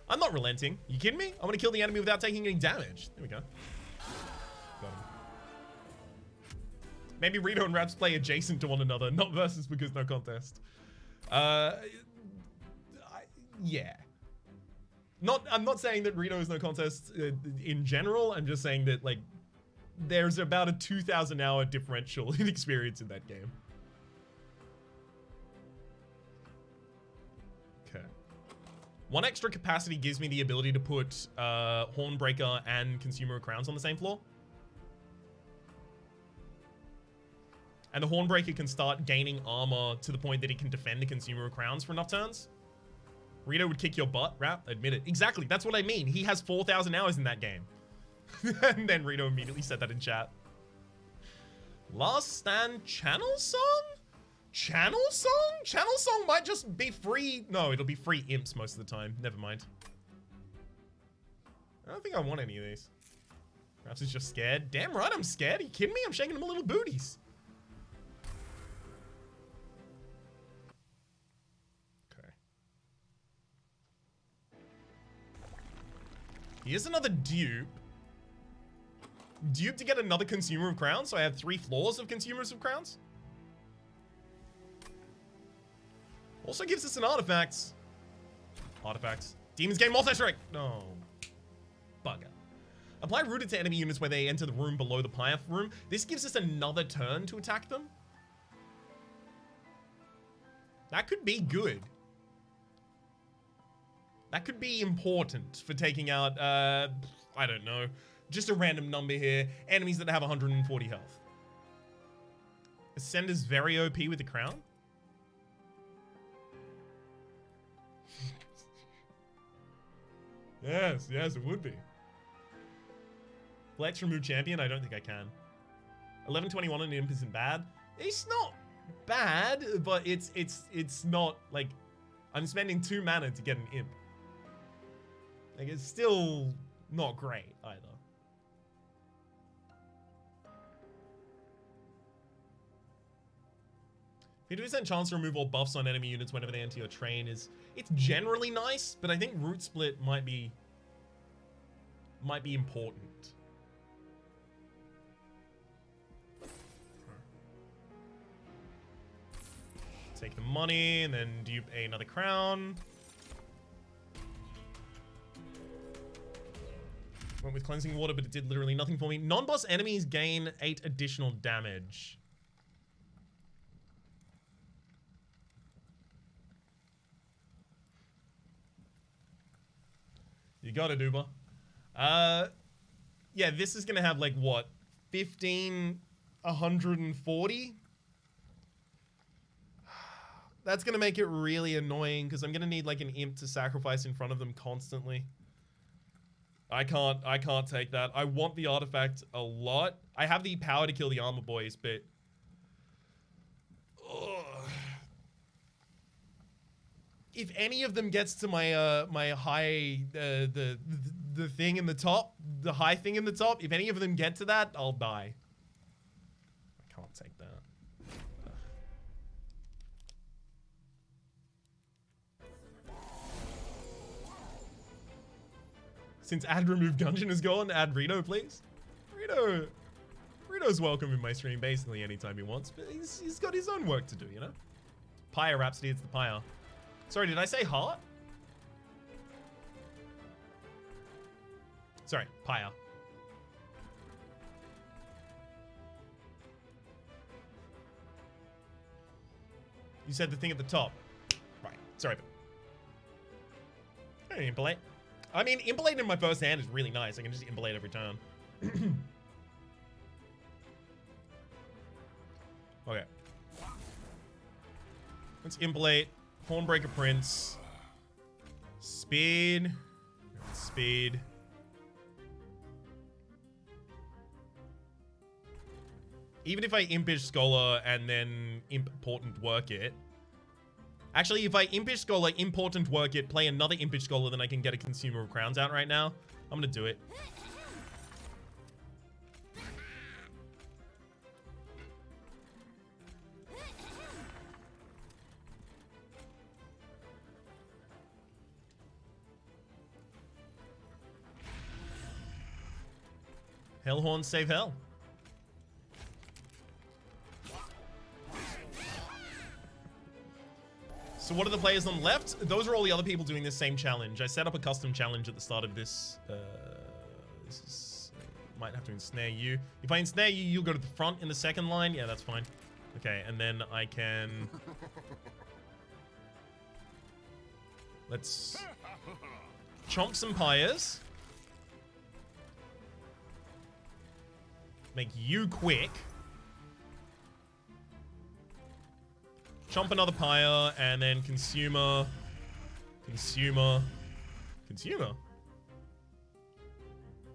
I'm not relenting. You kidding me? I want to kill the enemy without taking any damage. There we go. Got him. Maybe Rito and Raps play adjacent to one another, not versus because no contest. Yeah. I'm not saying that Rito is no contest in general. I'm just saying that, like, there's about a 2,000 hour differential in experience in that game. Okay. One extra capacity gives me the ability to put Hornbreaker and Consumer Crowns on the same floor. And the Hornbreaker can start gaining armor to the point that he can defend the Consumer of Crowns for enough turns. Rito would kick your butt, Rap. Admit it. Exactly. That's what I mean. He has 4,000 hours in that game. And then Rito immediately said that in chat. Last Stand Channel Song? Channel Song? Channel Song might just be free. No, it'll be free imps most of the time. Never mind. I don't think I want any of these. Perhaps he's just scared. Damn right I'm scared. Are you kidding me? I'm shaking him a little booties. Okay. Here's another dupe. Dupe to get another Consumer of Crowns, so I have 3 floors of Consumers of Crowns. Also gives us an artifact. Artifacts. Demons gain multi-strike. No. Bugger. Apply Rooted to enemy units where they enter the room below the Pyre room. This gives us another turn to attack them. That could be good. That could be important for taking out, I don't know. Just a random number here. Enemies that have 140 health. Ascender's very OP with the crown. Yes, it would be. Flex remove champion? I don't think I can. 1121 on imp isn't bad. It's not bad, but it's not like I'm spending 2 mana to get an imp. Like it's still not great either. 50% chance to remove all buffs on enemy units whenever they enter your train it's generally nice, but I think Root Split might be important. Take the money and then dupe another crown. Went with cleansing water, but it did literally nothing for me. Non-boss enemies gain 8 additional damage. You got it, Uber. Yeah, this is gonna have like what? 140? That's gonna make it really annoying because I'm gonna need like an imp to sacrifice in front of them constantly. I can't take that. I want the artifact a lot. I have the power to kill the armor boys, but if any of them gets to my my high the thing in the top, the high thing in the top, if any of them get to that, I'll die. I can't take that. Since add remove Gungeon is gone, add Rito, please. Rito's welcome in my stream basically anytime he wants, but he's got his own work to do, you know? Pyre Rhapsody, it's the Pyre. Sorry, did I say heart? Sorry, Pyre. You said the thing at the top. Right, sorry. Hey, Impelate. I mean, Impelate in my first hand is really nice. I can just Impelate every turn. Okay. Let's Impelate. Hornbreaker Prince. Speed. Speed. Even if I Impish Scholar and then Important Work it. Actually, if I Impish Scholar, Important Work it, play another Impish Scholar, then I can get a Consumer of Crowns out right now. I'm gonna do it. Hellhorns save hell. So what are the players on the left? Those are all the other people doing this same challenge. I set up a custom challenge at the start of this. This is, might have to ensnare you. If I ensnare you, you'll go to the front in the second line. Yeah, that's fine. Okay, and then I can... Let's chomp some pyres. Make you quick. Chomp another pyre, and then consumer. Consumer. Consumer?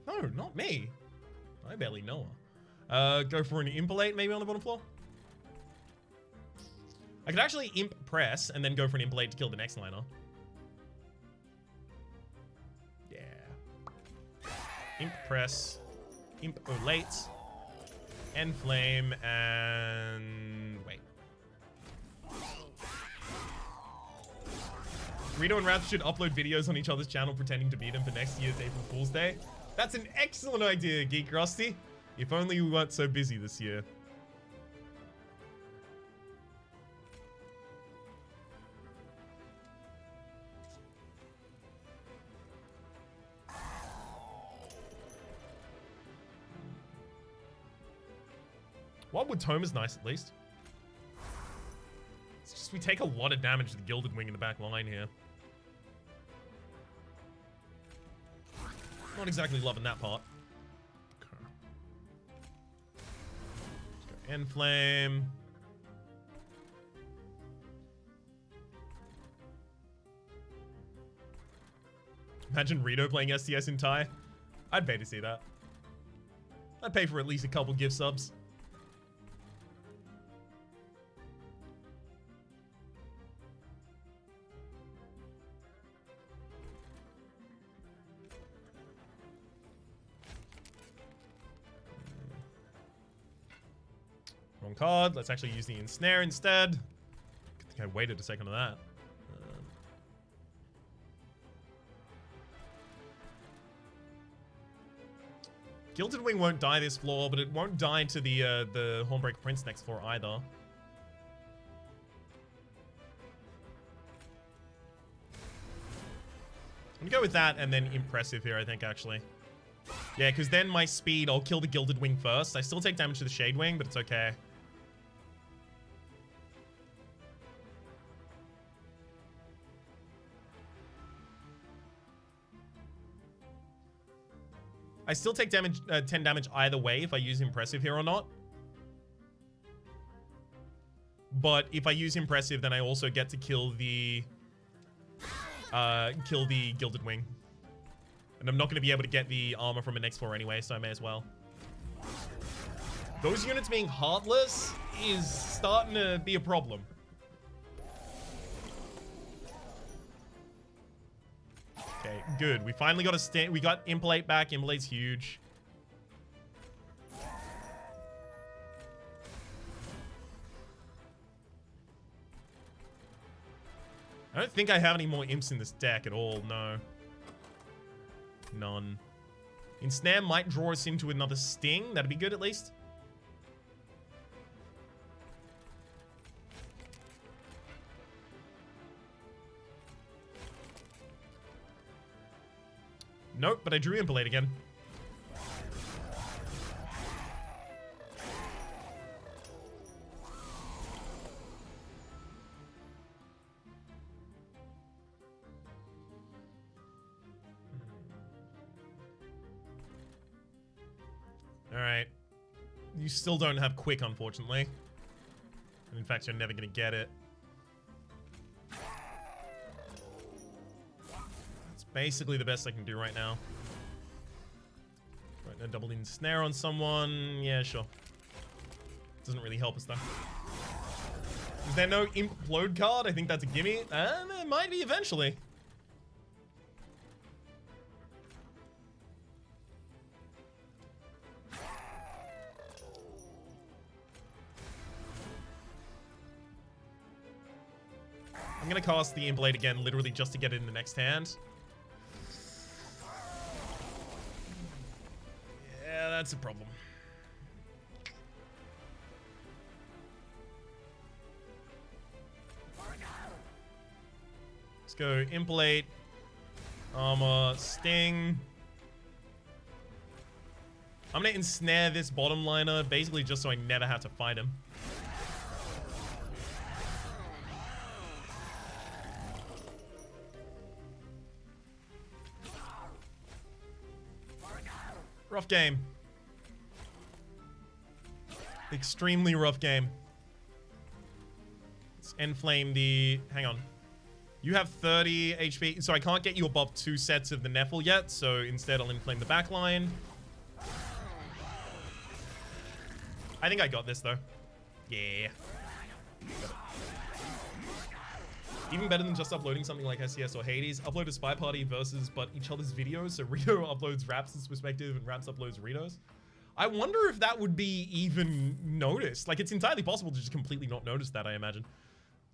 No, not me. I barely know her. Go for an impalate maybe on the bottom floor. I could actually imp press and then go for an impalate to kill the next liner. Yeah. Imp press. Imp olate. End flame and wait. Rito and Rhapsody should upload videos on each other's channel pretending to beat him for next year's April Fool's Day. That's an excellent idea, Geek Rusty. If only we weren't so busy this year. What would Tome is nice at least. It's just we take a lot of damage to the Gilded Wing in the back line here. Not exactly loving that part. Okay. Let's go End Flame. Imagine Rito playing STS in Thai. I'd pay to see that. I'd pay for at least a couple gift subs. Wrong card. Let's actually use the Ensnare instead. I think I waited a second on that. Gilded Wing won't die this floor, but it won't die to the Hornbreaker Prince next floor either. I'm gonna go with that and then Impressive here, I think, actually. Yeah, because then my speed, I'll kill the Gilded Wing first. I still take damage to the Shade Wing, but it's okay. I still take damage, 10 damage either way if I use Impressive here or not. But if I use Impressive, then I also get to kill the Gilded Wing. And I'm not going to be able to get the armor from the next floor anyway, so I may as well. Those units being heartless is starting to be a problem. Okay, good. We finally got a stand. We got Impalate back. Impalate's huge. I don't think I have any more imps in this deck at all. No. None. Ensnare might draw us into another sting. That'd be good at least. Nope, but I drew Impalate again. Alright. You still don't have Quick, unfortunately. And in fact, you're never going to get it. Basically the best I can do right now. Right now, double Ensnare on someone. Yeah, sure. Doesn't really help us though. Is there no Implode card? I think that's a gimme. There might be eventually. I'm gonna cast the Imblade again, literally just to get it in the next hand. Yeah, that's a problem. Let's go Impalate, Armor, Sting. I'm gonna ensnare this bottom liner, basically just so I never have to fight him. Rough game. Extremely rough game. Let's end flame the... Hang on. You have 30 HP, so I can't get you above 2 sets of the Nephil yet, so instead I'll inflame the back line. I think I got this, though. Yeah. Even better than just uploading something like SCS or Hades, upload a Spy Party versus but each other's videos, so Rito uploads Raps' perspective and Raps uploads Rito's. I wonder if that would be even noticed. Like, it's entirely possible to just completely not notice that, I imagine.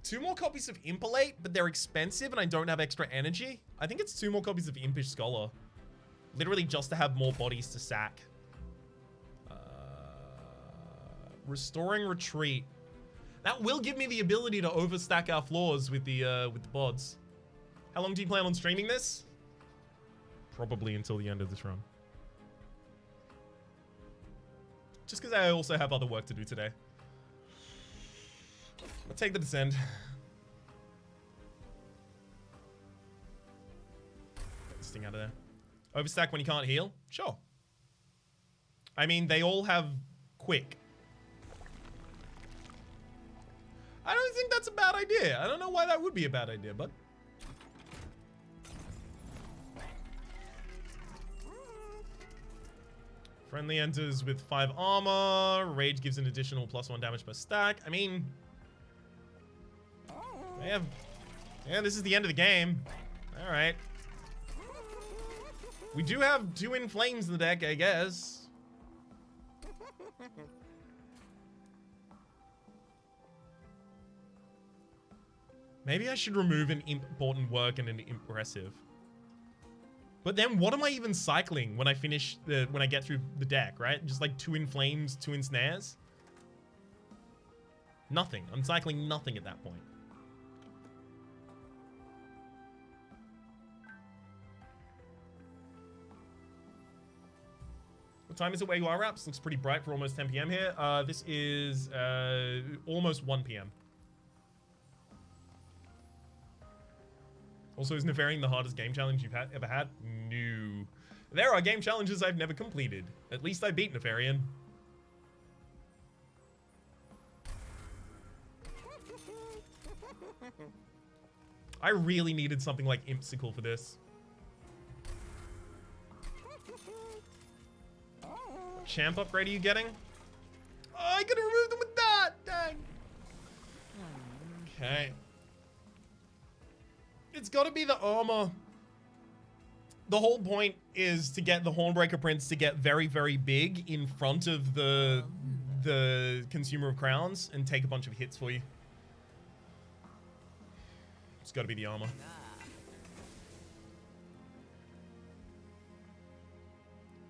2 more copies of Impalate, but they're expensive and I don't have extra energy. I think it's 2 more copies of Impish Scholar. Literally just to have more bodies to sack. Restoring Retreat. That will give me the ability to overstack our floors with the bods. How long do you plan on streaming this? Probably until the end of this run. Just because I also have other work to do today. I'll take the Descend. Get this thing out of there. Overstack when you can't heal? Sure. I mean, they all have quick. I don't think that's a bad idea. I don't know why that would be a bad idea, but... Friendly enters with 5 armor. Rage gives an additional +1 damage per stack. I mean... They have... Yeah, this is the end of the game. Alright. We do have 2 in flames in the deck, I guess. Maybe I should remove an important work and an impressive. But then what am I even cycling when I finish when I get through the deck, right? Just like 2 in flames, 2 in snares? Nothing. I'm cycling nothing at that point. What time is it where you are, Raps? Looks pretty bright for almost 10 p.m. here. This is almost 1 p.m. Also, is Nefarian the hardest game challenge you've ever had? No. There are game challenges I've never completed. At least I beat Nefarian. I really needed something like Impsicle for this. What champ upgrade are you getting? Oh, I could have removed them with that! Dang. Okay. It's got to be the armor. The whole point is to get the Hornbreaker Prince to get very, very big in front of the Consumer of Crowns and take a bunch of hits for you. It's got to be the armor.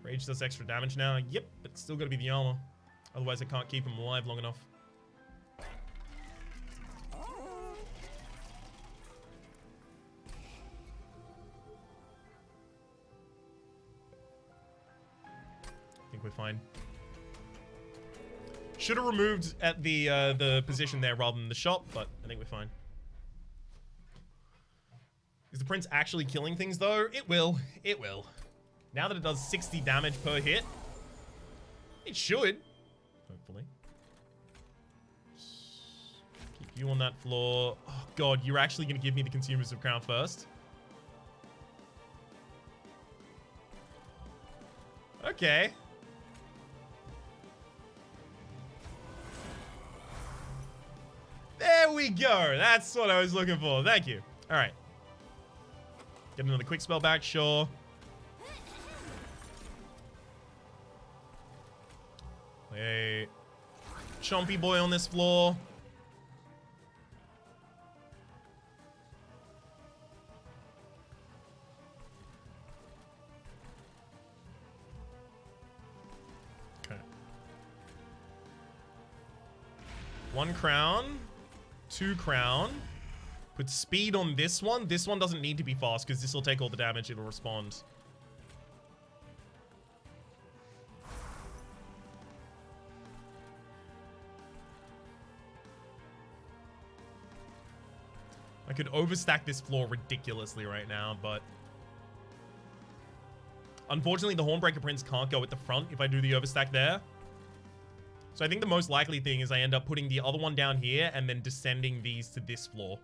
Rage does extra damage now. Yep, but it's still got to be the armor. Otherwise, I can't keep him alive long enough. I think we're fine. Should have removed at the position there rather than the shop, but I think we're fine. Is the Prince actually killing things though? It will. It will. Now that it does 60 damage per hit, it should. Hopefully. Keep you on that floor. Oh god, you're actually going to give me the Consumers of Crown first? Okay. There we go. That's what I was looking for. Thank you. All right. Get another quick spell back, sure. A chompy boy on this floor. Okay. 1 crown. 2 crown. Put speed on this one. This one doesn't need to be fast because this will take all the damage. It'll respond. I could overstack this floor ridiculously right now, but unfortunately the Hornbreaker Prince can't go at the front if I do the overstack there. So I think the most likely thing is I end up putting the other one down here and then descending these to this floor.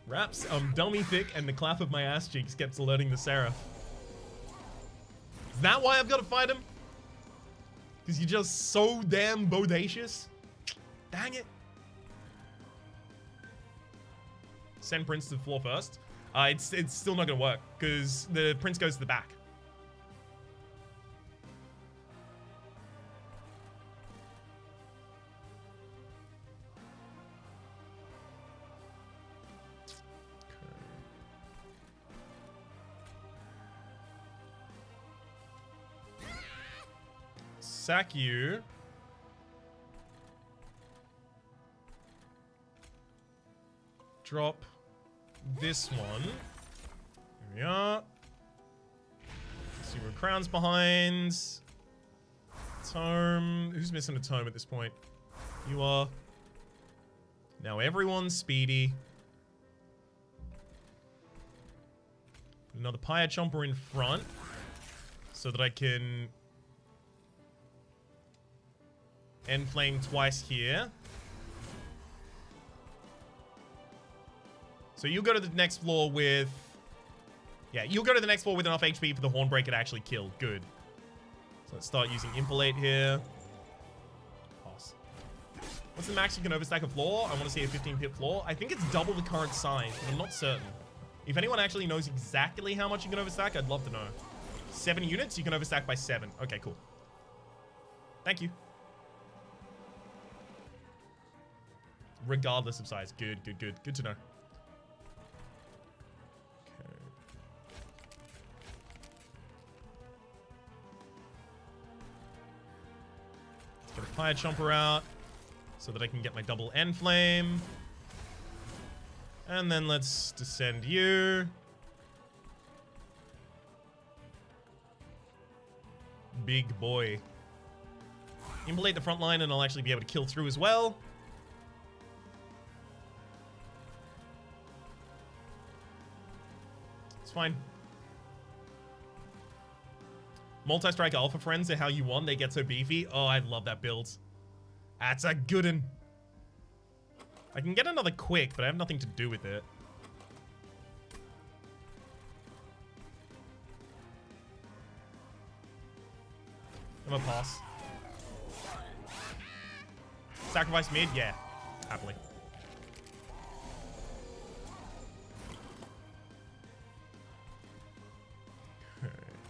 Raps, dummy thick, and the clap of my ass cheeks kept alerting the Seraph. Is that why I've got to fight him? Because you're just so damn bodacious? Dang it. Send Prince to the floor first. It's still not going to work, because the Prince goes to the back. Sack you. Drop this one. Here we are. See where Crown's behind. Tome. Who's missing a tome at this point? You are. Now everyone's speedy. Put another Pyre Chomper in front so that I can end flame twice here. So you'll go to the next floor with... Yeah, you'll go to the next floor with enough HP for the Hornbreaker to actually kill. Good. So let's start using Impalate here. Pass. What's the max you can overstack a floor? I want to see a 15-pip floor. I think it's double the current size, but I'm not certain. If anyone actually knows exactly how much you can overstack, I'd love to know. 7 units, you can overstack by 7. Okay, cool. Thank you. Regardless of size. Good, good, good. Good to know. Okay. Let's get a Pyre Chomper out so that I can get my double end flame. And then let's descend you. Big boy. Impalate the front line and I'll actually be able to kill through as well. Fine. Multi-strike alpha friends are how you won. They get so beefy. Oh, I love that build. That's a good one. I can get another quick, but I have nothing to do with it. I'm gonna pass. Sacrifice mid? Yeah. Happily.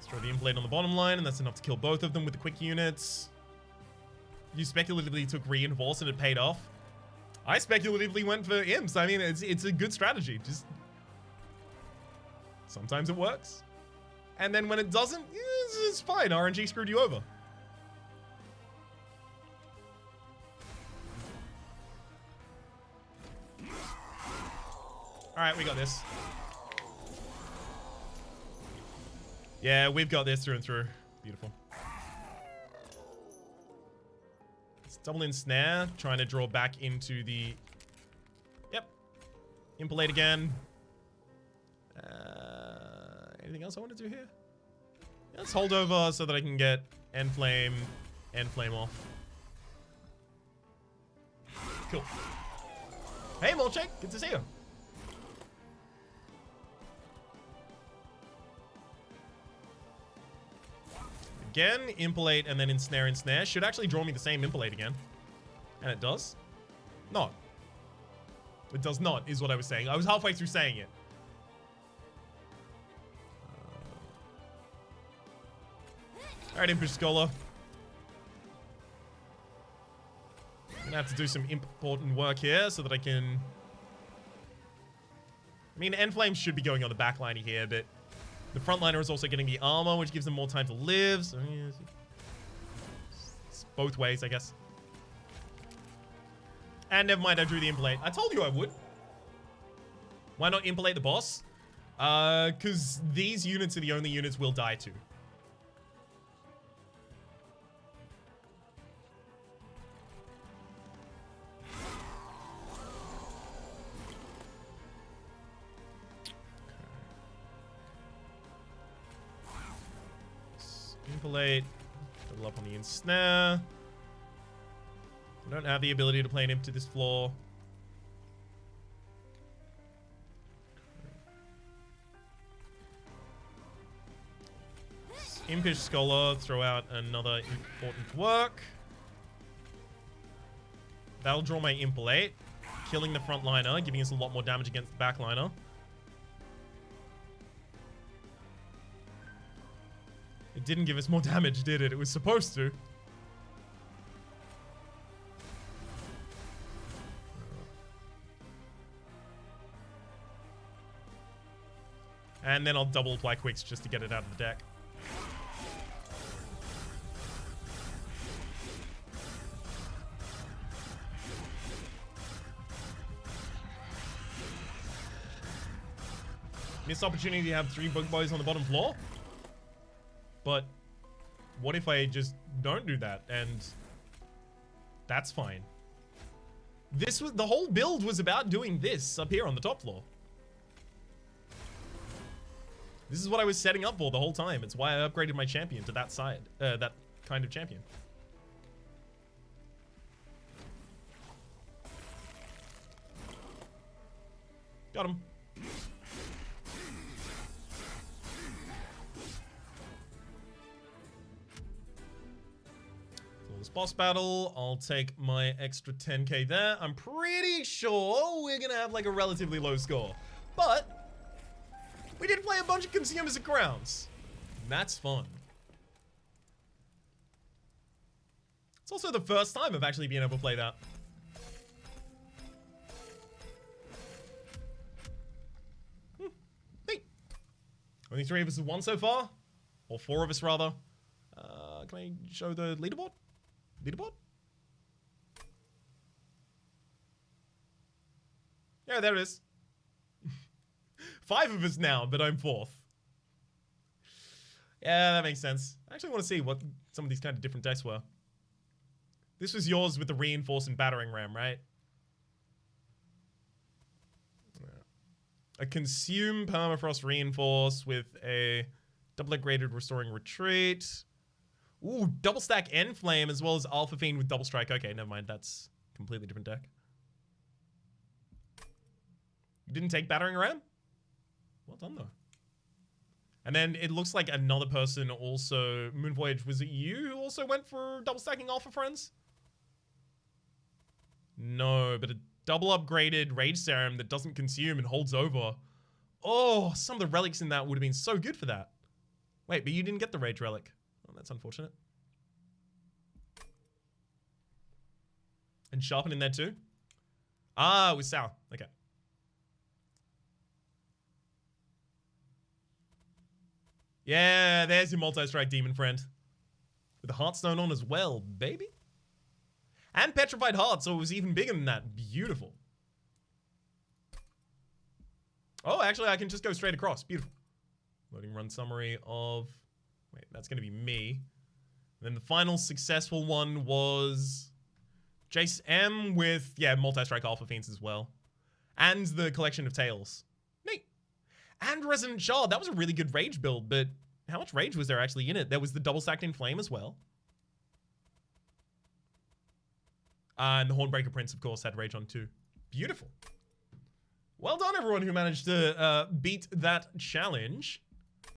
Throw the Impalate on the bottom line, and that's enough to kill both of them with the quick units. You speculatively took Reinforce and it paid off. I speculatively went for Imps. I mean, it's a good strategy. Just sometimes it works. And then when it doesn't, it's fine. RNG screwed you over. Alright, we got this. Yeah, we've got this through and through. Beautiful. Let's double in snare, trying to draw back into the... Yep. Impalate again. Anything else I want to do here? Yeah, let's hold over so that I can get end flame off. Cool. Hey, Molchek, good to see you. Again, Impalate and then ensnare. Should actually draw me the same Impalate again. And it does. Not. It does not, is what I was saying. I was halfway through saying it. Alright, Impish Scholar. I'm gonna have to do some important work here so that I can... I mean, End Flames should be going on the backline here, but... The frontliner is also getting the armor, which gives them more time to live. So, yeah, it's both ways, I guess. And never mind, I drew the Impalate. I told you I would. Why not Impalate the boss? Because these units are the only units we'll die to. Impalate. Double up on the ensnare. I don't have the ability to play an imp to this floor. Impish Scholar, throw out another important work. That'll draw my Impalate, killing the frontliner, giving us a lot more damage against the backliner. It didn't give us more damage, did it? It was supposed to. And then I'll double apply quicks just to get it out of the deck. Missed opportunity to have 3 bug boys on the bottom floor. But what if I just don't do that? And that's fine. This was the whole build was about doing this up here on the top floor. This is what I was setting up for the whole time. It's why I upgraded my champion to that side, that kind of champion. Got him. Boss battle, I'll take my extra 10k there. I'm pretty sure we're gonna have like a relatively low score, but we did play a bunch of consumers and crowns. That's fun. It's also the first time I've actually been able to play that. Neat. Only 3 of us have won so far, or 4 of us rather. Can I show the leaderboard? Leaderboard? Yeah, there it is. 5 of us now, but I'm 4th. Yeah, that makes sense. I actually want to see what some of these kind of different decks were. This was yours with the reinforce and battering ram, right? A consume permafrost reinforce with a double graded restoring retreat. Ooh, double stack Enflame as well as Alpha Fiend with double strike. Okay, never mind. That's a completely different deck. You didn't take battering ram? Well done though. And then it looks like another person also, Moon Voyage, was it you who also went for double stacking Alpha Friends? No, but a double upgraded Rage Serum that doesn't consume and holds over. Oh, some of the relics in that would have been so good for that. Wait, but you didn't get the Rage Relic. Oh, that's unfortunate. And Sharpen in there too? Ah, it was Sal. Okay. Yeah, there's your multi-strike demon friend. With the Heartstone on as well, baby. And Petrified Heart, so it was even bigger than that. Beautiful. Oh, actually, I can just go straight across. Beautiful. Loading run summary of... Wait, that's going to be me. And then the final successful one was... Jace M with, yeah, multi-strike Alpha Fiends as well. And the collection of Tails. Neat. And Resonant Shard. That was a really good rage build, but how much rage was there actually in it? There was the double stacked Inflame as well. And the Hornbreaker Prince, of course, had rage on too. Beautiful. Well done, everyone who managed to beat that challenge.